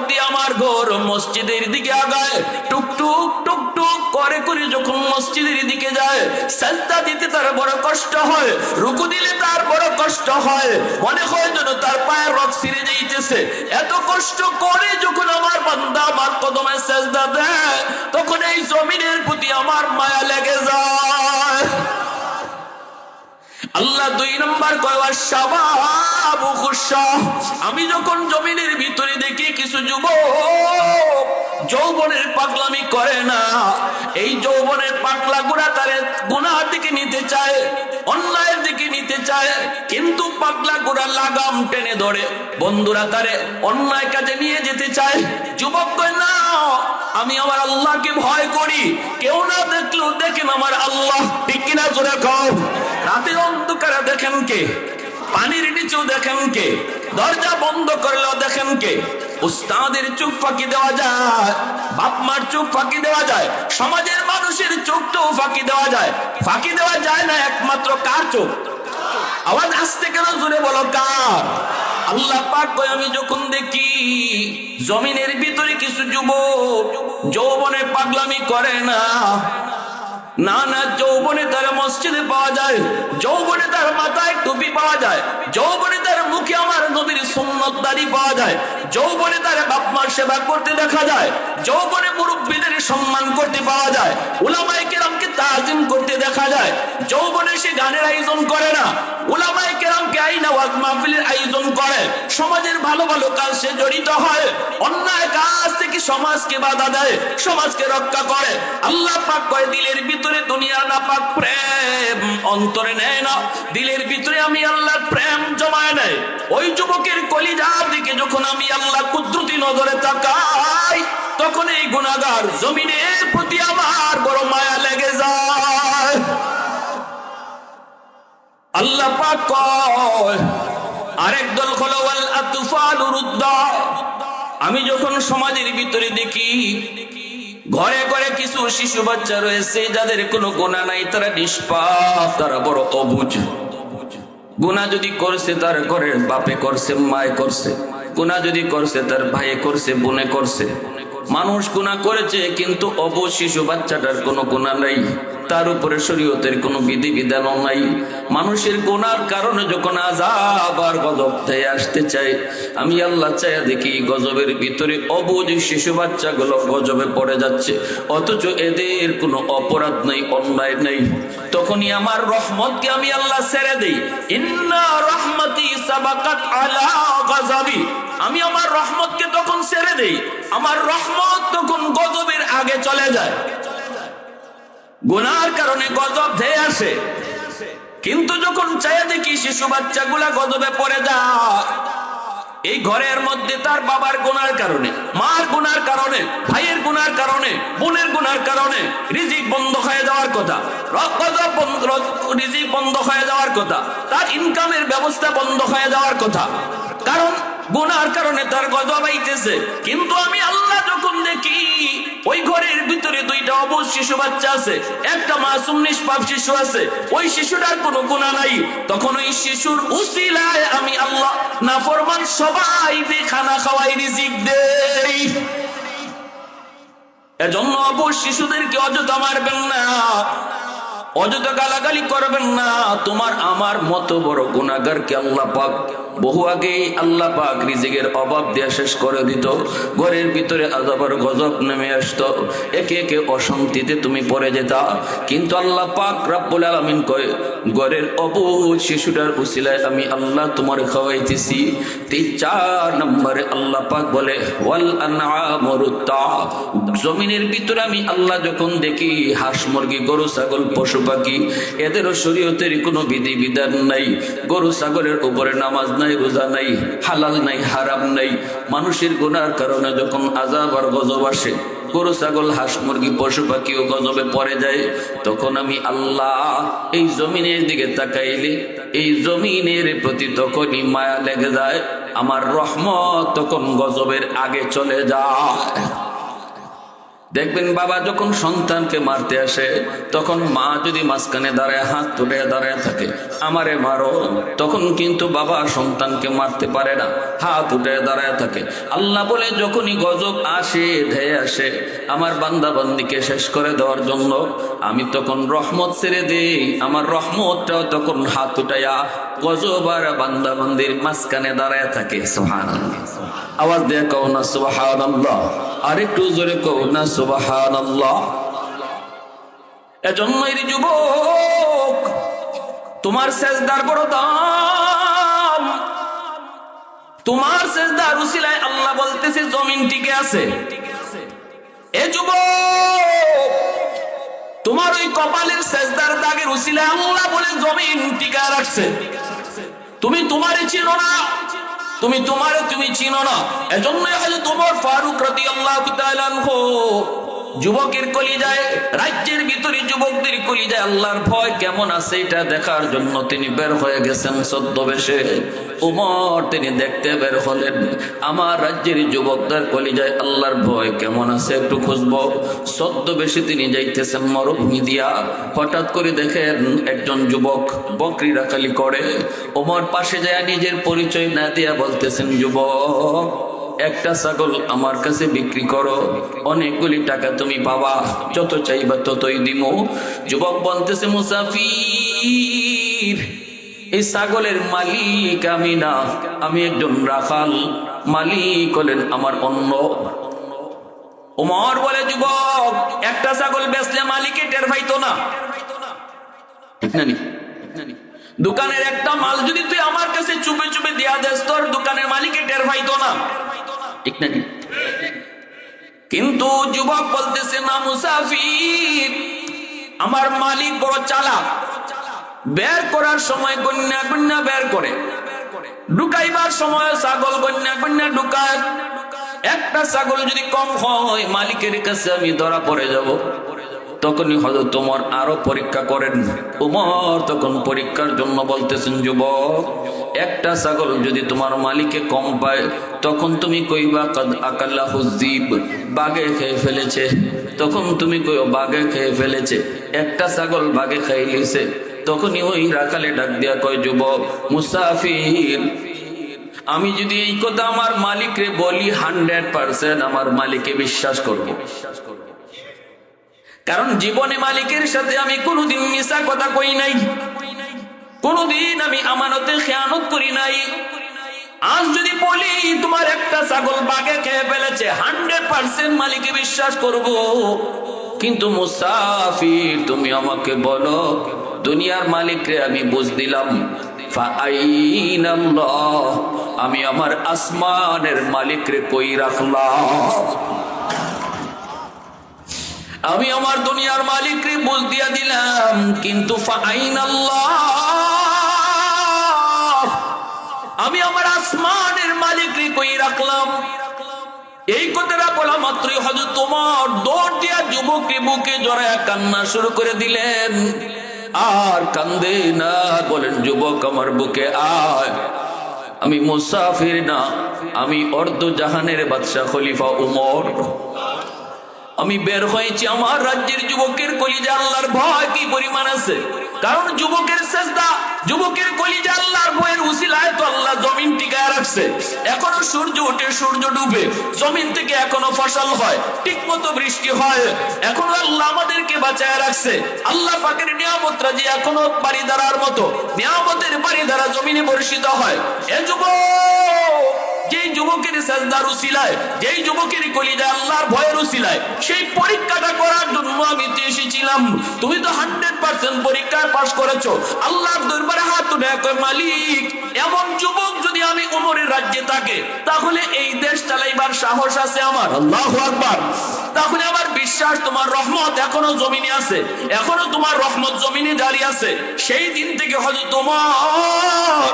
A: দিয়া আমার ঘর মসজিদের দিকে আগায়, টুকটুক টুকটুক করে করে যখন মসজিদের দিকে যায়, সাজদা দিতে তার বড় কষ্ট হয়, রুকু দিলে তার বড় কষ্ট হয়, মনে হয় যেন তার পায়ের রগ ছিঁড়ে যাইতেছে। এত কষ্ট করে যখন আমার বান্দা আমার কদমে সাজদা দেয়, তখন এই জমিনের প্রতি আমার মায়া লেগে যায়। আল্লাহ 2 নাম্বার কয় ওয়াশাবাবু খুশা, আমি যখন জমিনের ভিতরে দেখি কিছু যুবক যৌবনের পাগলামি করে না, এই যৌবনের পাগলা গুড়া তারে গুনাহের দিকে নিতে চায়, অন্যায়ের দিকে নিতে চায়, কিন্তু পাগলা গুড়া লাগাম টেনে ধরে বন্ধুরা তারে অন্যায় কাজে নিয়ে যেতে চায়। যুবক কয় না, আমি আমার আল্লাহকে ভয় করি, কেউ না দেখলেও দেখেন আমার আল্লাহ, ঠিক কিনা জোরে কও। রাতের অন্ধকারে দেখেন কে, পানির নিচেও দেখেন কে, দরজা বন্ধ করলেও দেখেন কে। উস্তাদের চোখ ফাঁকি দেওয়া যায়, বাপ মার চোখ ফাঁকি দেওয়া যায়, সমাজের মানুষের চোখটাও ফাঁকি দেওয়া যায়। ফাঁকি দেওয়া যায় না একমাত্র কার চোখ? আওয়াজ আসতে কেন, জোরে বলো কার? আল্লাহ পাক কয় আমি যখন দেখি জমিনের ভিতরে কিছু যুবক যৌবনে পাগলামি করে না, না না, যৌবনে তার মসজিদে পাওয়া যায়, যৌবনে তার মাথায় টুপি পাওয়া যায়, যৌবনে তার মুখে আমার নবীর সুন্নত দাড়ি পাওয়া যায়, যৌবনে তার বাপ মার সেবা করতে দেখা যায়, যৌবনে মুরব্বীদের সম্মান করতে পাওয়া যায়, উলামায়ে কেরামকে তাজিম করতে দেখা যায়, যৌবনে সে গানের আয়োজন করে না, উলামায়ে কেরামকে আইন ওয়াজ মাহফিলের আয়োজন করে, সমাজের ভালো ভালো কাজ সে জড়িত হয়, অন্যায় কাজ থেকে সমাজকে বাধা দেয়, সমাজকে রক্ষা করে। আল্লাহ পাক কয় দিলের ভিতরে দুনিয়ার নাপাক প্রেম অন্তরে নেয় না, দিলের ভিতরে আমি আল্লাহর প্রেম জমায় নেয়। ওই যুবকের কলিজার দিকে যখন আমি আল্লাহ কুদরতি নজরে তাকাই, তখন এই গুনাহগার জমিনের প্রতি আমার বড় মায়া লেগে যায়। আল্লাহ পাক কয় আরেক দল হলো ওয়াল আতফালু রুদ্দা, আমি যখন সমাজের ভিতরে দেখি ঘরে ঘরে কিছু শিশু বাচ্চা রয়েছে যাদের কোনো গুনাহ নাই, তারা নিষ্পাপ, তারা বড় অবুঝ। গুনাহ যদি করছে তার ঘরের বাপে করছে, মায়ে করছে, গুনাহ যদি করছে তার ভাইয়ে করছে, বোনে করছে। মানুষ গুনাহ করেছে কিন্তু অবুঝ শিশু বাচ্চাটার কোনো গুনাহ নাই, তার উপরে শরীয়তের কোনো বিধি বিধানও নাই। মানুষের গুনার কারণে যখন আযাব আর গজব ধেয়ে আসতে চায়, আমি আল্লাহ চাই দেখি গজবের ভিতরে অবুঝ শিশু বাচ্চাগুলো গজবে পড়ে যাচ্ছে, অথচ এদের কোনো অপরাধ নেই, অন্যায় নেই। তখনই আমার রহমতকে আমি আল্লাহ ছেড়ে দেই। ইন্না রাহমাতি সাবাকাত আলা গাযাবি, আমি আমার রহমতকে তখন ছেড়ে দেই। আমার রহমত তখন গজবের আগে চলে যায়। গুনার কারণে গজব ধেয়ে আসে, কিন্তু যখন চাইয়া দেখি শিশু বাচ্চাগুলা গজবে পড়ে যায়, এই ঘরের মধ্যে তার বাবার গুনার কারণে, মার গুনার কারণে, ভাইয়ের গুনার কারণে, বোনের গুনার কারণে রিজিক বন্ধ হয়ে যাওয়ার কথা, রিজিক বন্ধ হয়ে যাওয়ার কথা, তার ইনকামের ব্যবস্থা বন্ধ হয়ে যাওয়ার কথা, কারণ গুনার কারণে তার গজব আইতেছে। কিন্তু আমি আল্লাহ যখন দেখি ওই ঘরের ভিতরে দুইটা অবুঝ শিশু বাচ্চা আছে, একটা মাসুম নিষ্পাপ শিশু আছে, ওই শিশুটার কোনো গুনাহ নাই, তখন ওই শিশুর উসিলায় আমি আল্লাহ নাফরমান সবাইকে খানা খাওয়াই, রিজিক দেই। এজন্য অবুঝ শিশুদেরকে অযথা মারবেন না, অযথা গালাগালি করবেন না। তোমার আমার মতো বড় গুনাহগারকে আল্লাহ পাক বহু আগে আল্লাহ পাক রিজিকের অভাব দিয়ে শেষ করে দিত, ঘরের ভিতরে আযাবের গজব নেমে আসতো, একে একে অশান্তিতে তুমি পড়ে যেতা। কিন্তু আল্লাহ পাক রব্বুল আলামিন কয়, ঘরের অবুঝ শিশুটার উসিলায় আমি আল্লাহ তোমার খাওয়াইতেছি। 4 নম্বরে আল্লাহ পাক বলে ওয়াল আনআমুরুত্তা, জমিনের ভিতরে আমি আল্লাহ যখন দেখি হাঁস মুরগি গরু ছাগল পশু পাখি, এদেরও শরীয়তের কোনো বিধি বিধান নাই। গরু ছাগলের উপরে নামাজ নাই, রোজা নাই, হালাল নাই, হারাম নাই। মানুষের গুনার কারণে যখন আযাব আর গজব আসে, গরু ছাগল হাঁস মুরগি পশু পাখিও গজবে পড়ে যায়, তখন আমি আল্লাহ এই জমিনের দিকে তাকাইলে এই জমিনের প্রতি তখনই মায়া লেগে যায়, আমার রহমত তখন গজবের আগে চলে যায়। দেখবেন বাবা যখন সন্তানকে মারতে আসে, তখন মা যদি মাঝখানে দাঁড়ায় হাত তুলে দাঁড়ায় থাকে, আমারে মারো, তখন কিন্তু বাবা সন্তানকে মারতে পারে না, হাত উঠে দাঁড়ায় থাকে। আল্লাহ বলে যখনই গজব আসে, ধেয়ে আসে, আমার বান্দা বান্দিকে শেষ করে দেওয়ার জন্য আমি তখন রহমত ছেড়ে দেই। আমার রহমতটাও তখন হাত উঠাইয়া গজব আর বান্দা বান্দির মাঝখানে দাঁড়ায় থাকে। সুবহানাল্লাহ, আওয়াজ দিয়ে কও না সুবহানাল্লাহ, আরেকটু জোরে কও না সুবহানাল্লাহ। এজন্যই যুবক, তোমার সেজদার বড় দাম, তোমার সেজদার উসিলায় আল্লাহ বলতেছে জমিন টিকে আছে। এ যুবক, তোমার ওই কপালের সেজদার দাগের উসিলায় আল্লাহ বলে জমিন টিকা রাখছে। তুমি তোমারে চিনো না, তুমি চিনো না। এজন্য হযরত ওমর ফারুক রাদিয়াল্লাহু তাআলা আনহু যুবকের কলিজায়, রাজ্যের ভিতরে যুবকদের কলিজায় আল্লাহর ভয় কেমন আছে এটা দেখার জন্য তিনি বের হয়ে গেছেন ছদ্মবেশে। ওমর তিনি দেখতে বের হলেন, আমার রাজ্যের যুবকদের কলিজায় আল্লাহর ভয় কেমন আছে একটু খুঁজবো। ছদ্মবেশে তিনি যাইতেছেন মরুভূমি দিয়া, হঠাৎ করে দেখেন একজন যুবক বকরি রাখালি করে। ওমর পাশে যায় নিজের পরিচয় না দিয়া বলতেছেন, যুবক একটা ছাগল আমার কাছে বিক্রি করো, অনেকগুলি টাকা তুমি পাবা, যত চাইবা ততই দিমু। যুবক বলতেছে, মুসাফির, এই ছাগলের মালিক আমি না, আমি একজন রাখাল, মালিক হলেন আমার অন্য। ওমর বলে, যুবক একটা ছাগল বেচলে মালিকে টের পাইতো না, ঠিক না? দোকানের একটা মাল যদি তুই আমার কাছে চুপে চুপে দিয়া দেস, তোর দোকানের মালিকে টের পাইতো না, ঠিক না? কিন্তু যুবক বলতেছে, না মুসাফির, আমার মালিক বড় চালাক, বের করার সময় গন্যা গন্যা বের করে, ঢুকাইবার সময় ছাগল গন্যা গন্যা ঢুকায়। একটা ছাগল যদি কম হয় মালিকের কাছে আমি ধরা পড়ে যাব। তখনই হযরত ওমর আরো পরীক্ষা করেন। ওমর তখন পরীক্ষার জন্য বলতেছেন, যুবক, একটা ছাগল যদি তোমার মালিকে কম পায় তখন তুমি কইবা কাদ আকাল্লাহু যিব, বাঘে খেয়ে ফেলেছে। তখন তুমি কইও বাঘে খেয়ে ফেলেছে। একটা ছাগল বাঘে খেয়ে লিছে, তখনই ওই রাখালে ডাক দিয়া কয়, যুবক মুসাফির, আমি যদি এই কথা আমার মালিকরে বলি 100% আমার মালিকে বিশ্বাস করবে। কারণ জীবনে মালিকের সাথে আমি কোনোদিন মিছা কথা কই নাই, কোনোদিন আমি আমানতে খেয়ানত করি নাই। আজ যদি বলি তোমার একটা ছাগল বাঘে খেয়ে ফেলেছে, 100% মালিকে বিশ্বাস করব। কিন্তু মুসাফির, তুমি আমাকে বলো দুনিয়ার মালিকরে আমি বুঝ দিলাম, ফাআইনাল্লাহ, আমি আমার আসমানের মালিকরে কই রাখলাম? আমি আমার দুনিয়ার মালিকরে বুঝ দিয়া দিলাম, কিন্তু ফাআইনাল্লাহ, আমি আমার আসমানের মালিকরে কই রাখলাম? এই কথাটা বলা মাত্রই হযরত ওমর দৌড় দিয়া যুবককে বুকে জড়ায়া কান্না শুরু করে দিলেন। আর কান্দে না, বলেন, যুবক আমার বুকে আয়, আমি মুসাফির না, আমি অর্ধ জাহানের বাদশা খলিফা ওমর। আমি বের হয়েছি, আমার রাজ্যের যুবকের কলিজা আল্লাহর ভয় কি পরিমাণ আছে। কারণ যুবকের সেজদা, যুবকের কলিজা আল্লাহর ভয়ের উসিলায় তো আল্লাহ জমিন টিকায় রাখছে। এখনো সূর্য ওঠে, সূর্য ডুবে, জমিন থেকে এখনো ফসল হয়, ঠিক মতো বৃষ্টি হয়, এখনো আল্লাহ আমাদেরকে বাঁচায় রাখছে। আল্লাহ পাকের নিয়ামতরা যে এখনো বাড়ি দাঁড়ার মতো, নিয়ামতের বাড়ি দ্বারা জমিনে বর্ষিত হয়। এ যুবক, যেই যুবকের সাজদার উসিলায়, যেই যুবকের কলিজা আল্লাহর ভয়ের উসিলায় সেই পরীক্ষাটা করার জন্য আমি তো এসেছিলাম। তুমি তো 100% পরীক্ষায় পাস করেছো। আল্লাহর দরবারে হাত তুলে কয়, মালিক, এমন যুবক যদি আমি ওমরের রাজ্যে থাকে তাহলে এই দেশ চালাইবার সাহস আছে আমার। আল্লাহু আকবার। তাহলে আমার বিশ্বাস তোমার রহমত এখনো জমিনে আছে, এখনো তোমার রহমত জমিনে জারি আছে। সেই দিন থেকে হযরত ওমর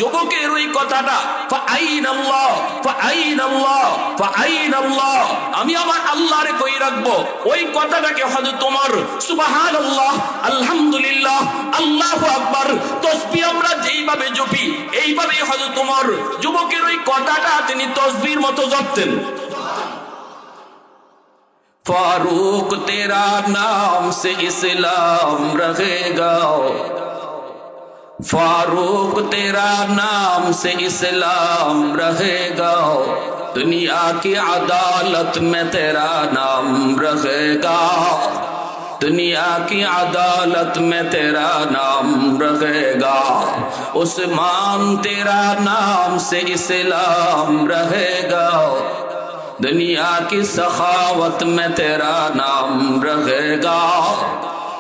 A: যুবকের ওই কথাটা, ফাআইনাল্লাহ, ফাআইনাল্লাহ, ফাআইনাল্লাহ, আমি আমার আল্লাহরে কই রাখবো, ওই কথাটাকে হযরত ওমর সুবহানাল্লাহ, আলহামদুলিল্লাহ, আল্লাহু আকবার তাসবিহ আমরা যেইভাবে জপি, এইভাবেই হযরত ওমর যুবকের ওই কথাটা তিনি তাসবিহর মতো জপতেন। ফারুক তেরা নাম সে ইসলাম রহেগা, फारूक तेरा नाम से इस्लाम रहेगा, दुनिया की अदालत में तेरा नाम रहेगा, दुनिया की अदालत में तेरा नाम रहेगा, उस्मान तेरा नाम से इस्लाम रहेगा, दुनिया की सखावत में तेरा नाम रहेगा,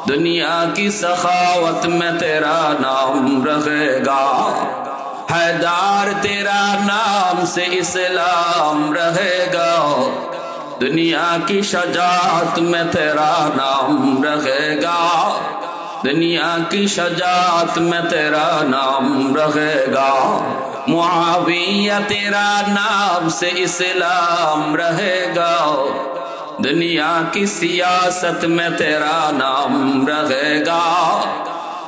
A: दुनिया की सखावत में तेरा नाम रहेगा, हैदार तेरा नाम से इस्लाम रहेगा, दुनिया की शजात में तेरा नाम रहेगा, दुनिया की शजात में तेरा नाम रहेगा, मुआविया तेरा नाम से इस्लाम रहेगा, दुनिया की सियासत में तेरा नाम रहेगा,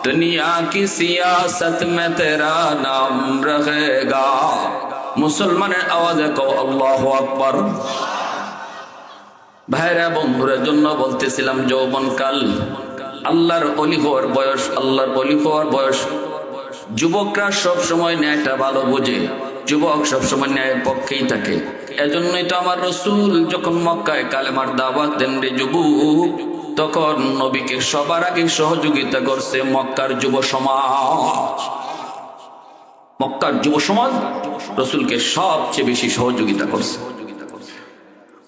A: दुनिया की सियासत में तेरा नाम रहेगा। मुसलमाনের আওয়াজে কও আল্লাহু আকবার। ভাইরা বন্ধুদের জন্য বলতেছিলাম, যৌবনকাল আল্লাহর ওলি হওয়ার বয়স, আল্লাহর ওলি হওয়ার বয়স। যুবকরা সব সময় ন্যায়টা ভালো বোঝে, যুবক সব সময় ন্যায়ের পক্ষেই থাকে। এজন্যই তো আমার রাসূল যখন মক্কায় কালেমার দাওয়াত দেন রে যুবক, তখন নবীকে সবার আগে সহযোগিতা করছে মক্কার যুব সমাজ। মক্কার যুব সমাজ রাসূলকে সবচেয়ে বেশি সহযোগিতা করছে।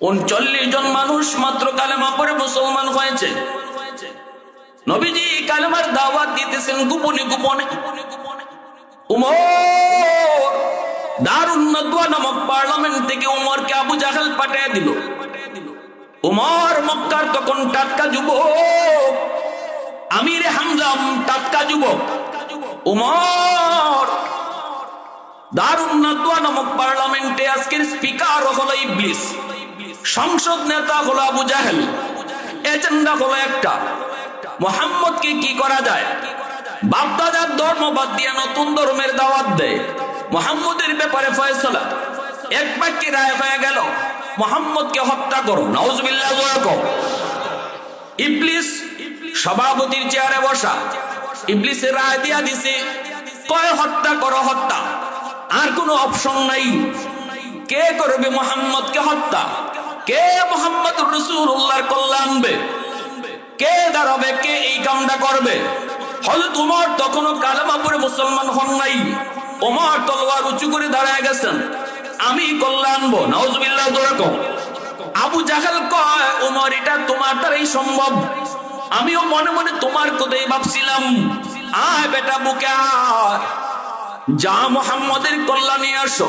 A: 39 জন মানুষ মাত্র কালেমা পড়ে মুসলমান হয়েছে। নবীজি কালেমার দাওয়াত দিতেছেন গোপনে গোপনে। উমর দারুন নাদওয়া নামক পার্লামেন্ট থেকে উমরকে আবু জাহেল পাঠিয়ে দিল। উমর মক্কার তখন টাটকা যুবক, আমিরে হামজা টাটকা যুবক। উমর দারুন নাদওয়া নামক পার্লামেন্টে আজকের স্পিকার হলো ইবলিস, সংসদ নেতা হলো আবু জাহেল। এজেন্ডা হলো একটা, মুহাম্মদকে কি করা যায়। বাপদাদার ধর্ম বাদ দিয়ে নতুন ধর্মের দাওয়াত দেয়। মুহাম্মদের ব্যাপারে ফয়সালা এক বাক্যে রায় হয়ে গেল, মুহাম্মদকে হত্যা করো। নাউজুবিল্লাহ। ইবলিস সভাপতির চেয়ারে বসা, ইবলিসের রায় দিয়া দিছে, কয় হত্যা করো, হত্যা, আর কোনো অপশন নাই। কে করবে মুহাম্মদকে হত্যা? কে মুহাম্মদ রাসূলুল্লাহর কল্যাণ আনবে? কে দাঁড়াবে? কে এই কামটা করবে? হযরত ওমর তখনও কালেমা পড়ে মুসলমান হন নাই। ওমর তলোয়ার উঁচু করে দাঁড়ায় গেছেন, আমি কল্যাণ আনবো। নাউজুবিল্লাহ। আবু জাহেল কয়, ওমর এটা তোমার দ্বারাই সম্ভব। আমিও মনে মনে তোমার কথাই ভাবছিলাম। আয় বেটা বুকে আয়, যা মুহাম্মদের কল্যাণ নিয়ে আসো।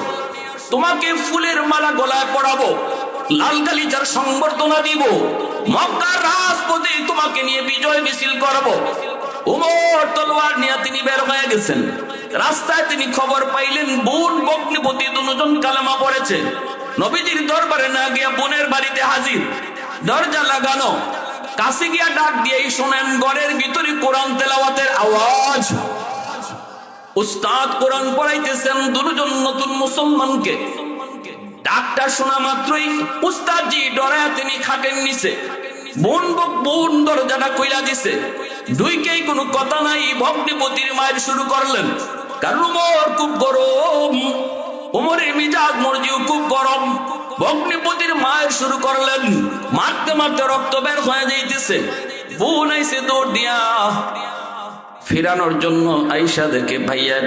A: তোমাকে ফুলের মালা গলায় পরাবো, লাল গালিচার সংবর্ধনা দিব, মক্কার রাজপথে তোমাকে নিয়ে বিজয় মিছিল করব। ওমর তলোয়ার নিয়ে তিনি বের হয়ে গেছেন। রাস্তায় তিনি খবর পাইলেন বোন বগ্নিপতি দুজন কালেমা পড়েছে। নবীজির দরবারে না গিয়া বোনের বাড়িতে হাজির, দরজা লাগানো। কাছে গিয়া ডাক দিয়েই শোনেন ঘরের ভিতরে কোরআন তেলাওয়াতের আওয়াজ। উস্তাদ কোরআন পড়াইতেছেন দুজন নতুন মুসলমানকে। ডাকটা শোনা মাত্রই উস্তাদজি ডরায়া তিনি খাটের নিচে, বোন দরজাটা কইলা দিছে। দুইকেই কোনো কথা নাই, ভগ্নিপতির মায়ের শুরু করলেন। কারণ ওমর খুব গরম, ওমরের মিজাজ মর্জিও খুব গরম। ভগ্নিপতির মায়ের শুরু করলেন, মারতে মারতে রক্ত বের হয়ে যাইতেছে। বোন আইসে দৌড় দিয়া ফিরানোর জন্য আইসা দেখে ভাইয়া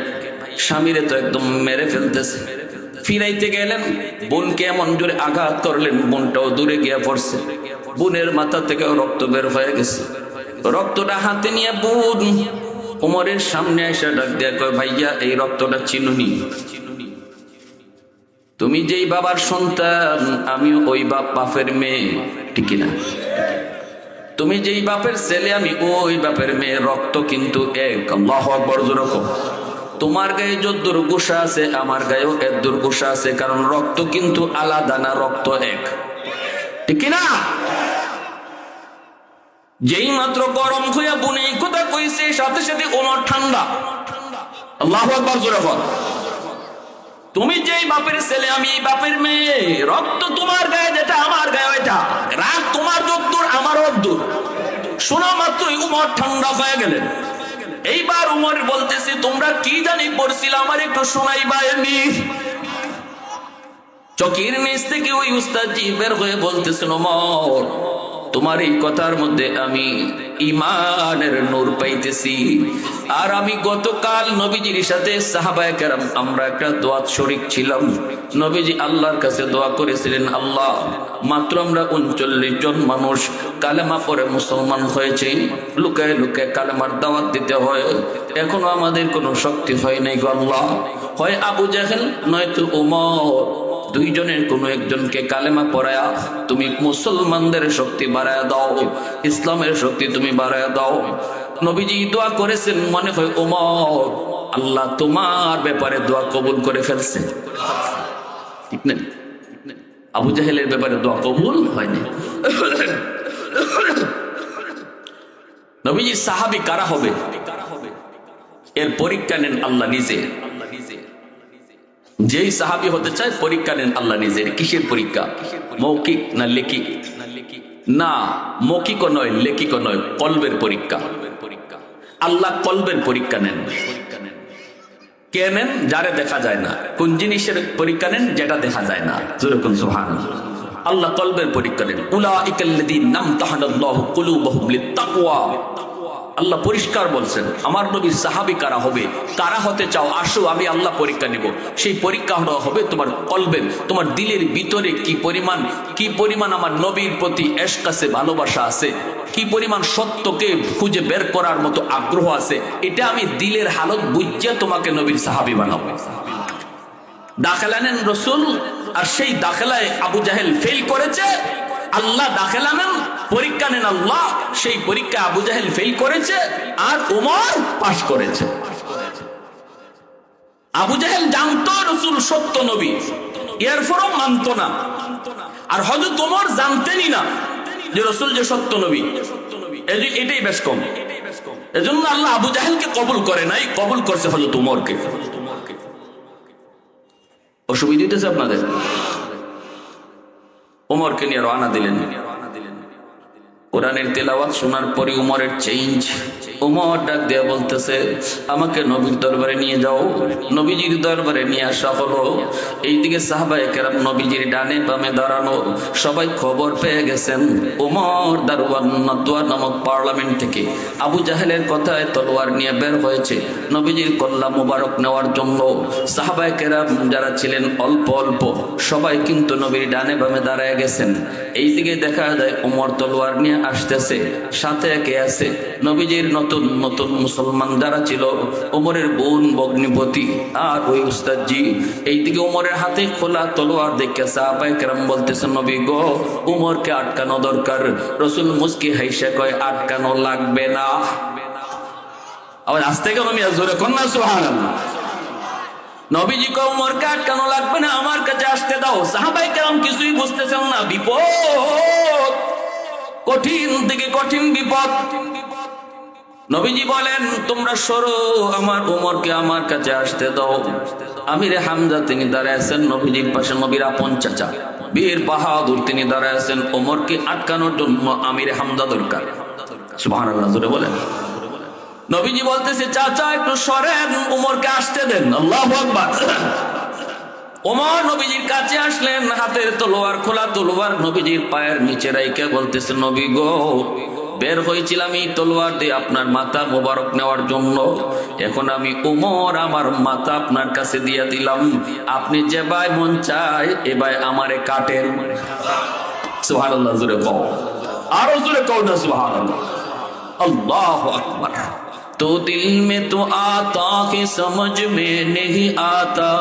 A: স্বামীরে তো একদম মেরে ফেলতেছে। ফিরাইতে গেলেন, বোনকে এমন জোরে আঘাত করলেন, বোনটাও দূরে গিয়া পড়ছে। বোনের মাথা থেকে রক্ত বের হয়ে গেছে। রক্তটা হাতে নিয়ে বোন ওমরের সামনে এসে ডাক দিয়া কয়, ভাইয়া এই রক্তটা চিনুনি? তুমি যেই বাবার সন্তান, আমিও ওই বাপের মেয়ে, ঠিক না? তুমি যেই বাপের ছেলে, আমি ওই বাপের মেয়ে, রক্ত কিন্তু এক। আল্লাহু আকবার। তোমার গায়ে যদ্দুর গোসা আছে, আমার গায়েও এদ্দুর গোসা আছে, কারণ রক্ত কিন্তু আলাদা না, রক্ত এক, ঠিক না? যেই মাত্র গরম হইয়া বুনে কথা কইছে, সাথে সাথে ওমর ঠান্ডা। আল্লাহু আকবার। তুমি যেই বাপের ছেলে, আমি এই বাপের মেয়ে, রক্ত তোমার গায়ে যেটা, আমার গায়ে ওইটা, রাগ তোমার যদ্দুর, আমার অদ্দুর। শোনা মাত্রই ওমর ঠান্ডা হয়ে গেলেন। এইবার উমর বলতেছে, তোমরা কি জানি পড়ছিল, আমার একটু শোনাইবা। এমনি চকির নিচ থেকে ওই উস্তাদজি বের হয়ে বলতেছেন, ওমর তোমার এই কথার মধ্যে আমি ইমানের নূর পাইতেছি। আর আমি গতকাল নবীজির সাথে সাহাবায়ে কেরাম আমরা একটা দোয়াত শরীক ছিলাম। নবীজি আল্লাহর কাছে দোয়া করেছিলেন, আল্লাহ মাত্র আমরা 39 জন মানুষ কালেমা পড়ে মুসলমান হয়েছে, লুকায় লুকায় কালেমার দাওয়াত দিতে হয়, এখনো আমাদের কোনো শক্তি হয় নাই গো আল্লাহ। হয় আবু জাহেল নয়তো ওমর, দুইজনের কোনো একজনকে কালেমা পড়ায়া তুমি মুসলমানদের শক্তি বাড়ায় দাও, ইসলামের শক্তি তুমি বাড়ায় দাও। নবীজি দোয়া করেছেন, মনে হয় ওমর আল্লাহ তোমার ব্যাপারে দোয়া কবুল করে ফেলছে, ঠিক না? আবু জাহেলের ব্যাপারে দোয়া কবুল হয়নি। নবীজি সাহাবী কারা হবে এর পরীক্ষা নেন আল্লাহ নিজে। যেই সাহাবী হতে চায় পরীক্ষা নেন আল্লাহ নিজের। কিসের পরীক্ষা? মৌখিক না লেখিক? না, মৌখিকও নয়, লেখিকও নয়, কলবের পরীক্ষা। আল্লাহ কলবের পরীক্ষা নেন। কে নেন? যারে দেখা যায় না। কোন জিনিসের পরীক্ষা নেন? যেটা দেখা যায় না। যেরকম সুবহানাল্লাহ, আল্লাহ কলবের পরীক্ষা নেন। উলাইকাল্লাযীনা ইমতাহানাল্লাহু কুলুবাহুম লিত্তাকওয়া। আল্লাহ পরিষ্কার বলছেন, আমার নবীর সাহাবী কারা হবে, কারা হতে চাও, আসো আমি আল্লাহ পরীক্ষা নিব। সেই পরীক্ষা হবে তোমার কলবের, তোমার দিলের ভিতরে কি পরিমাণ আমার নবীর প্রতি ইশক আছে, ভালোবাসা আছে, কি পরিমাণ সত্যকে খুঁজে বের করার মতো আগ্রহ আছে। এটা আমি দিলের হালত বুঝিয়ে তোমাকে নবীর সাহাবী বানাবো। দাখিলা নেন রসুল, আর সেই দাখিলায় আবু জাহেল ফেল করেছে। আল্লাহ দাখিলা নেন, পরীক্ষা নেন আল্লাহ, সেই পরীক্ষা আবু জাহেল ফেল করেছে আর ওমর পাশ করেছে। আবু জাহেল জানতো রসুল সত্য নবী, এরপরও মানত না। আর হযরত ওমর জানতেনই না, যে রসুল যে সত্য নবী, এটাই বেশ কম। এজন্য আল্লাহ আবু জাহেলকে কবুল করে নাই, কবুল করছে হযরত উমরকে। অসুবিধা হইতেছে আপনাদের? উমরকে নিয়ে রওনা দিলেন। কোরআনের তেলাওয়াত শোনার পরে উমরের চেঞ্জ। উমর ডাক দিয়ে বলতেছে, আমাকে নবীর দরবারে নিয়ে যাও। নবীজির দরবারে নিয়ে আসা হলো। এইদিকে সাহাবায়ে কেরাম নবীজির ডানে বামে দাঁড়ানো, সবাই খবর পেয়ে গেছেন উমর দারওয়ান নাদওয়া নামক পার্লামেন্ট থেকে আবু জাহেলের কথায় তলোয়ার নিয়ে বের হয়েছে নবীজির কল্লা মুবারক নেওয়ার জন্য। সাহাবায়ে কেরাম যারা ছিলেন অল্প অল্প, সবাই কিন্তু নবীর ডানে বামে দাঁড়ায় গেছেন। এইদিকে দেখা যায় উমর তলোয়ার নিয়ে আসতেছে, সাথে কে আছে? নবীজির নতুন নতুন মুসলমান যারা ছিল, উমরের বোন ভগ্নিপতি আর ওই উস্তাদজি। এইদিকে উমরের হাতে খোলা তলোয়ার দেখে সাহাবায়ে কেরাম বলতেছে, নবী গো, উমরকে আটকানো দরকার। রসুল মুস্কি হাইসা কয়, আটকানো লাগবে না। আবার আসতে কেন মিয়া, জোরে কন্যা সুবহানাল্লাহ। নবীজি কয়, উমরকে আটকানো লাগবে না, আমার কাছে আসতে দাও। সাহাবায়ে কেরাম কিছুই বুঝতেছেন না, বিপদ, কঠিন থেকে কঠিন বিপদ। নবীজি বলেন, তোমরা সরো, আমার উমরকে আমার কাছে আসতে দাও। আমিরে হামজা তিনি দাঁড়ায় আছেন নবীজির পাশে, নবীর আপন চাচা বীর বাহাদুর তিনি দাঁড়ায় আছেন। উমরকে আটকানোর জন্য আমিরে হামজা দরকার। সুবহানাল্লাহ জোরে বলেন। নবীজি বলতেছে, চাচা একটু সরেন, উমরকে আসতে দেন। আল্লাহু আকবার। ওমর নবীজির কাছে আসলেন, হাতের তলোয়ার, খোলা তলোয়ার নবীজির পায়ের নিচে রাইখা বলতেছে, নবী গো, বের হয়েছিলাম এই তলোয়ার দিয়ে আপনার মাথা মোবারক নেওয়ার জন্য। এখন আমি ওমর আমার মাথা আপনার কাছে দিয়া দিলাম। আপনি যে ভাই মন চায় এ ভাই আমারে কাটেন। সুবহানাল্লাহ জোরে কও, আরো জোরে কও না সুবহানাল্লাহ। আল্লাহু আকবার। তো দিল মে তো আতা কে সমঝ মে नहीं आता,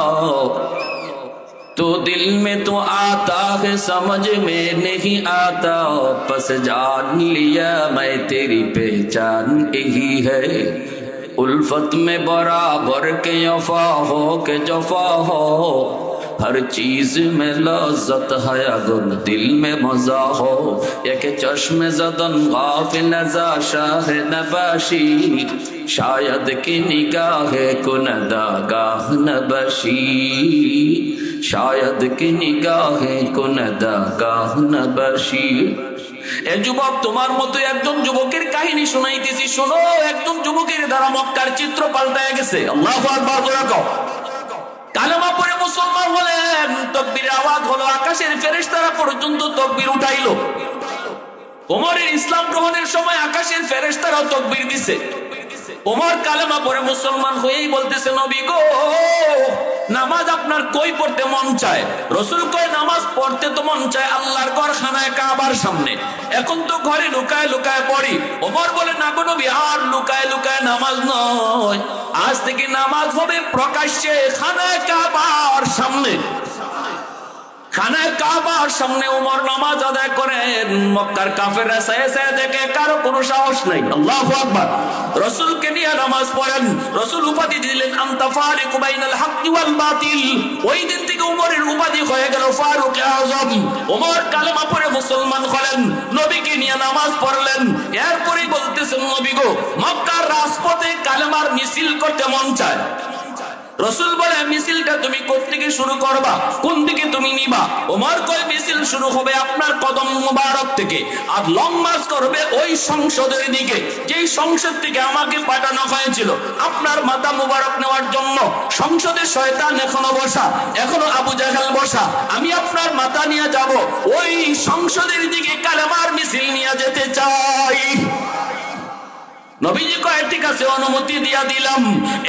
A: तो दिल में तो आता है समझ में नहीं आता, बस जान लिया मैं तेरी पहचान यही है। उल्फत में बराबर के वफा हो के जफा हो, हर चीज में लज्जत है अगर दिल में मजा हो। एक चश्मे ज़दन गाफिल नज़ा शाह नबाशी, शायद की निगाहे कुनदा गाह नबशी, शायद की निगाहे कुनदा गाह नबशी। এ যুবক, তোমার মতো একজন যুবকের কাহিনী শোনাইতেছি, শোনো। একজন যুবকের দ্বারা মক্কার চিত্র পাল্টায় গেছে। আল্লাহু আকবার জোরে কও। কালেমা পড়ে মুসলমান হলেন, তাকবীরের আওয়াজ হলো, আকাশের ফেরেশতারা পর্যন্ত তাকবীর উঠাইলো। ওমরের ইসলাম গ্রহণের সময় আকাশের ফেরেশতারাও তাকবীর দিছে। ওমর কালেমা পড়ে মুসলমান হয়েই বলতেছে, নবী গো, নামাজ আপনার কই পড়তে মন চায়? রসুল কয়, নামাজ পড়তে তো মন চায় আল্লাহর ঘর খানায় কাবার সামনে, এখন তো ঘরে লুকায় লুকায় পড়ি। ওমর বলে, না গো নবী, আর লুকায় লুকায় নামাজ নয়, আজ থেকে নামাজ হবে প্রকাশ্যে খানায় কাবার সামনে। খানায় কাবার সামনে ওমর নামাজ আদায় করেন। মক্কার কাফেররা চেয়ে দেখে কারো কোনো সাহস নাই। আল্লাহু আকবার। রাসূলকে নিয়ে নামাজ পড়েন। রাসূল উপাধি দিলেন আনতা ফারিকু বাইনাল হাক্কি ওয়াল বাতিল। ওই দিন থেকে ওমরের উপাধি হয়ে গেল ফারুক আযম। ওমর কালেমা পড়ে মুসলমান হলেন, নবীকে নিয়ে নামাজ পড়লেন। এরপরে বলতেছেন, নবী গো, মক্কার রাজপথে কালেমার মিছিল করতে মন চায়। রসুল বলে, মিছিলটা তুমি কোত্থেকে শুরু করবা, কোন দিকে তুমি নিবা? ওমর কয়, মিছিল শুরু হবে আপনার কদম মুবারক থেকে, আর লং মার্চ করবে ওই সংসদের দিকে, যেই সংসদ থেকে আমাকে পাঠানো হয়েছিল আপনার মাথা মুবারক নেওয়ার জন্য। সংসদে শয়তান এখনো বসা, এখনো আবু জাহেল বসা। আমি আপনার মাথা নিয়ে যাব ওই সংসদের দিকে, কালেমার মিছিল নিয়ে যেতে চাই। নবীজি কয়, ঠিক আছে, অনুমতি দিয়া দিলাম।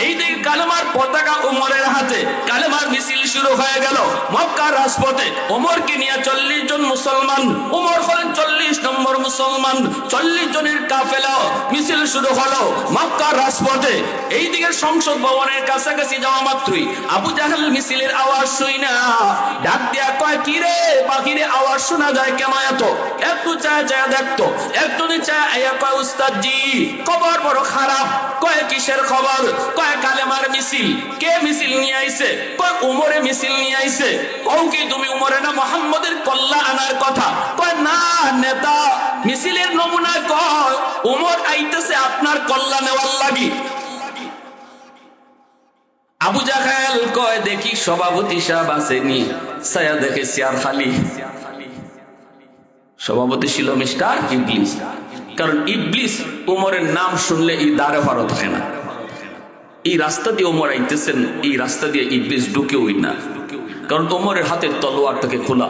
A: এই দিন কালেমার পতাকা ওমরের হাতে, কালেমার মিছিল শুরু হয়ে গেল মক্কার রাজপথে। ওমরকে নিয়ে 40 জন মুসলমান, ওমর হলেন 40 নম্বর মুসলমান। 40 জনের কাফেলা মিছিল শুরু হলো মক্কার রাজপথে। এই দিকে সংসদ ভবনের কাছাকাছি যাওয়া মাত্রই আবু জাহেল মিছিলের আওয়াজ শুই না, ডাক দিয়া কয়, কি রে বাহিরে আওয়াজ শোনা যায় কেন এত? একটু চায় চায় দেখতো, একটুনি চায় আয়া কয়, উস্তাদ জি খবর বড় খারাপ। কয় কিসের খবর? কয় কালেমার মিছিল। কে মিছিল নিয়ে আইছে? কয় উমরে মিছিল নিয়ে আইছে। কও কি তুমি উমরে না মুহাম্মদের কল্লা আনার কথা? কয় না নেতা, মিছিলের নমুনায় কয় উমর আইতেছে আপনার কল্লা নেওয়ার লাগি। আবু জাহেল কয় দেখি সভাপতি সাহেব আসেনি, ছায়া দেখে চেয়ার খালি। সভাপতি ছিল মিস্টার ইবলিস, কারণ ইবলিস উমরের নাম শুনলে এই দ্বারে পারো থাকে না। এই রাস্তা দিয়ে ওমর আইতেছেন, এই রাস্তা দিয়ে ইবলিস ঢুকেওই না, কারণ ওমরের হাতের তলোয়ার থেকে খোলা।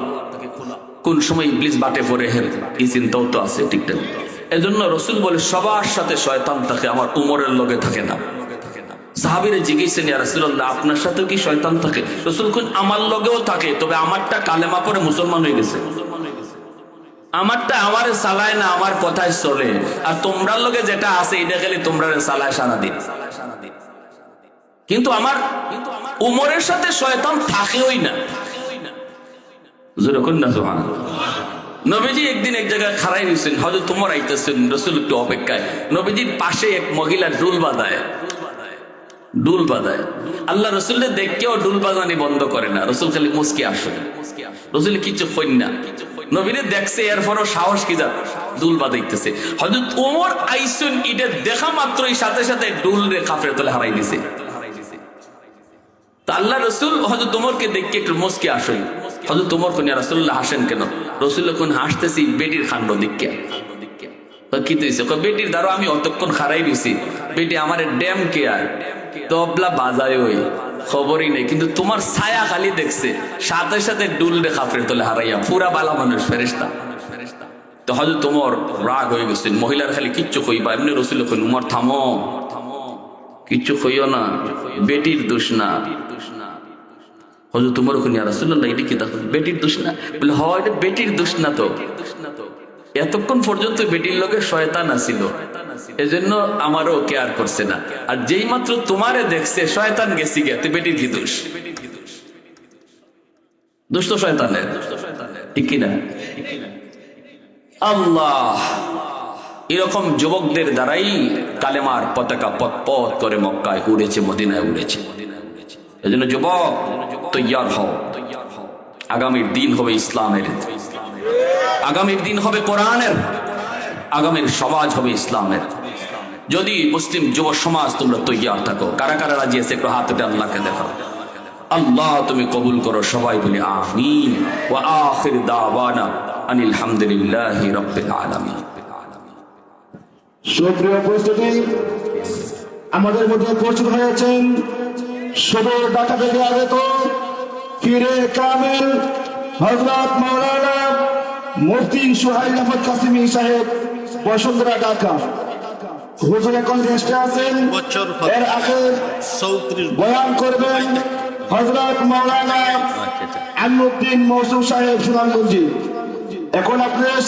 A: কোন সময় ইবলিস বাটে পড়ে হেল এই চিন্তাও তো আছে, ঠিক না? এজন্য রসুল বলে সবার সাথে শয়তান থাকে, আমার উমরের লগে থাকে না। সাহাবীরা জিজ্ঞেসেন ইয়া রাসূলুল্লাহ আপনার সাথে কি শয়তান থাকে? রাসূল কোন আমার লগেও থাকে, তবে আমারটা কালেমা পড়ে মুসলমান হয়ে গেছে। আমারটা আমারে চালায় না, আমার কথাই চলে। আর তোমরার লগে যেটা আছে এটা খালি তোমরা চালায় সারাদিন। কিন্তু আমার উমরের সাথে শয়তান থাকেই না। যেরকম না সুবহানাল্লাহ। নবীজি একদিন এক জায়গায় খাড়াই দিয়েছেন, হযরত ওমর আইতেছেন, রাসূল একটু অপেক্ষায়। নবীজির পাশে এক মহিলা ডুল বাজায়। আল্লাহ রসুলের দেখকেও ডুল বাজানি বন্ধ করে না, রসুল খালি মুস্কি আসে। রসুল কিছু কইন না, নবীরে দেখছে, এরপরও সাহস কি যা ডুল বাজাইতেছে। হযরত ওমর আইসুন এটা দেখা মাত্রই সাথে সাথে ডুল রে কাফের তলে হারাই দিছে। তা আল্লাহ রসুল হযরত ওমরকে দেখকে একটু মুস্কি আসেন। হযরত ওমর কোন রাসূলুল্লাহ হাসেন কেন? রসুল কোন হাসতেছি বেটির খান্ড দিকে। কি দিয়েছে? বেটির দ্বারা আমি অতক্ষণ খারাই দিছি, বেটি আমার ড্যাম কেয়ার তবলা বাজায় ওই খবরই নেই, কিন্তু তোমার ছায়া খালি দেখছে, সাথে সাথে ডুল রে কাফের তলে হারাইয়া পুরা বালা মানুষ ফেরেশতা। তো হযরত ওমর রাগ হয়ে গেছেন, মহিলার খালি কিচ্ছু কইবা। এমনি রসুল কইন উমর থামো, কিচ্ছু কইও না, বেটির দোষ না। হযরত ওমর কইন ইয়া রাসূলুল্লাহ এটা কি দেখো বেটির দোষ না? বলে হয় এটা বেটির দোষ না তো, এতক্ষণ পর্যন্ত বেটির লগে শয়তান আছিল, এজন্য আমারও কেয়ার করছে না। আর যেই মাত্র তোমারে দেখছে শয়তান গেছি গে, তুই বেটির কি দোষ? দোষ তো শয়তানের, ঠিক কিনা? আল্লাহ এরকম যুবকদের দ্বারাই কালেমার পতাকা পথ পথ করে মক্কায় উড়েছে, মদিনায় উড়েছে। এজন্য যুবক তৈয়ার হও, আগামীর দিন হবে ইসলামের, আগামীর দিন হবে কোরআনের, আগামীর সমাজ হবে ইসলামের। যদি মুসলিম যুব সমাজ তোমরা তৈয়ার থাকো, কারা কারা রাজি আছে একটু হাত উঠে আল্লাহকে দেখো। আল্লাহ তুমি কবুল করো, সবাই বলি আমিন। ওয়া আখির দাওয়ানা আনিল হামদুলিল্লাহি রাব্বিল আলামিন।
B: সুপ্রিয় উপস্থিতি, আমাদের মধ্যে উপস্থিত হয়েছেন সদর ঢাকা থেকে আগত পীরে কামেল হযরত মাওলানা মুফতি সুহাইল আহমদ কাসিমি সাহেব, বসুন্ধরা, ঢাকা। হুজুর এখন রেস্টে আছেন। এর আগে বয়ান করবেন হযরত মাওলানা আমিনুদ্দিন মৌসুম সাহেব, সুনামগঞ্জি। এখন আপনাদের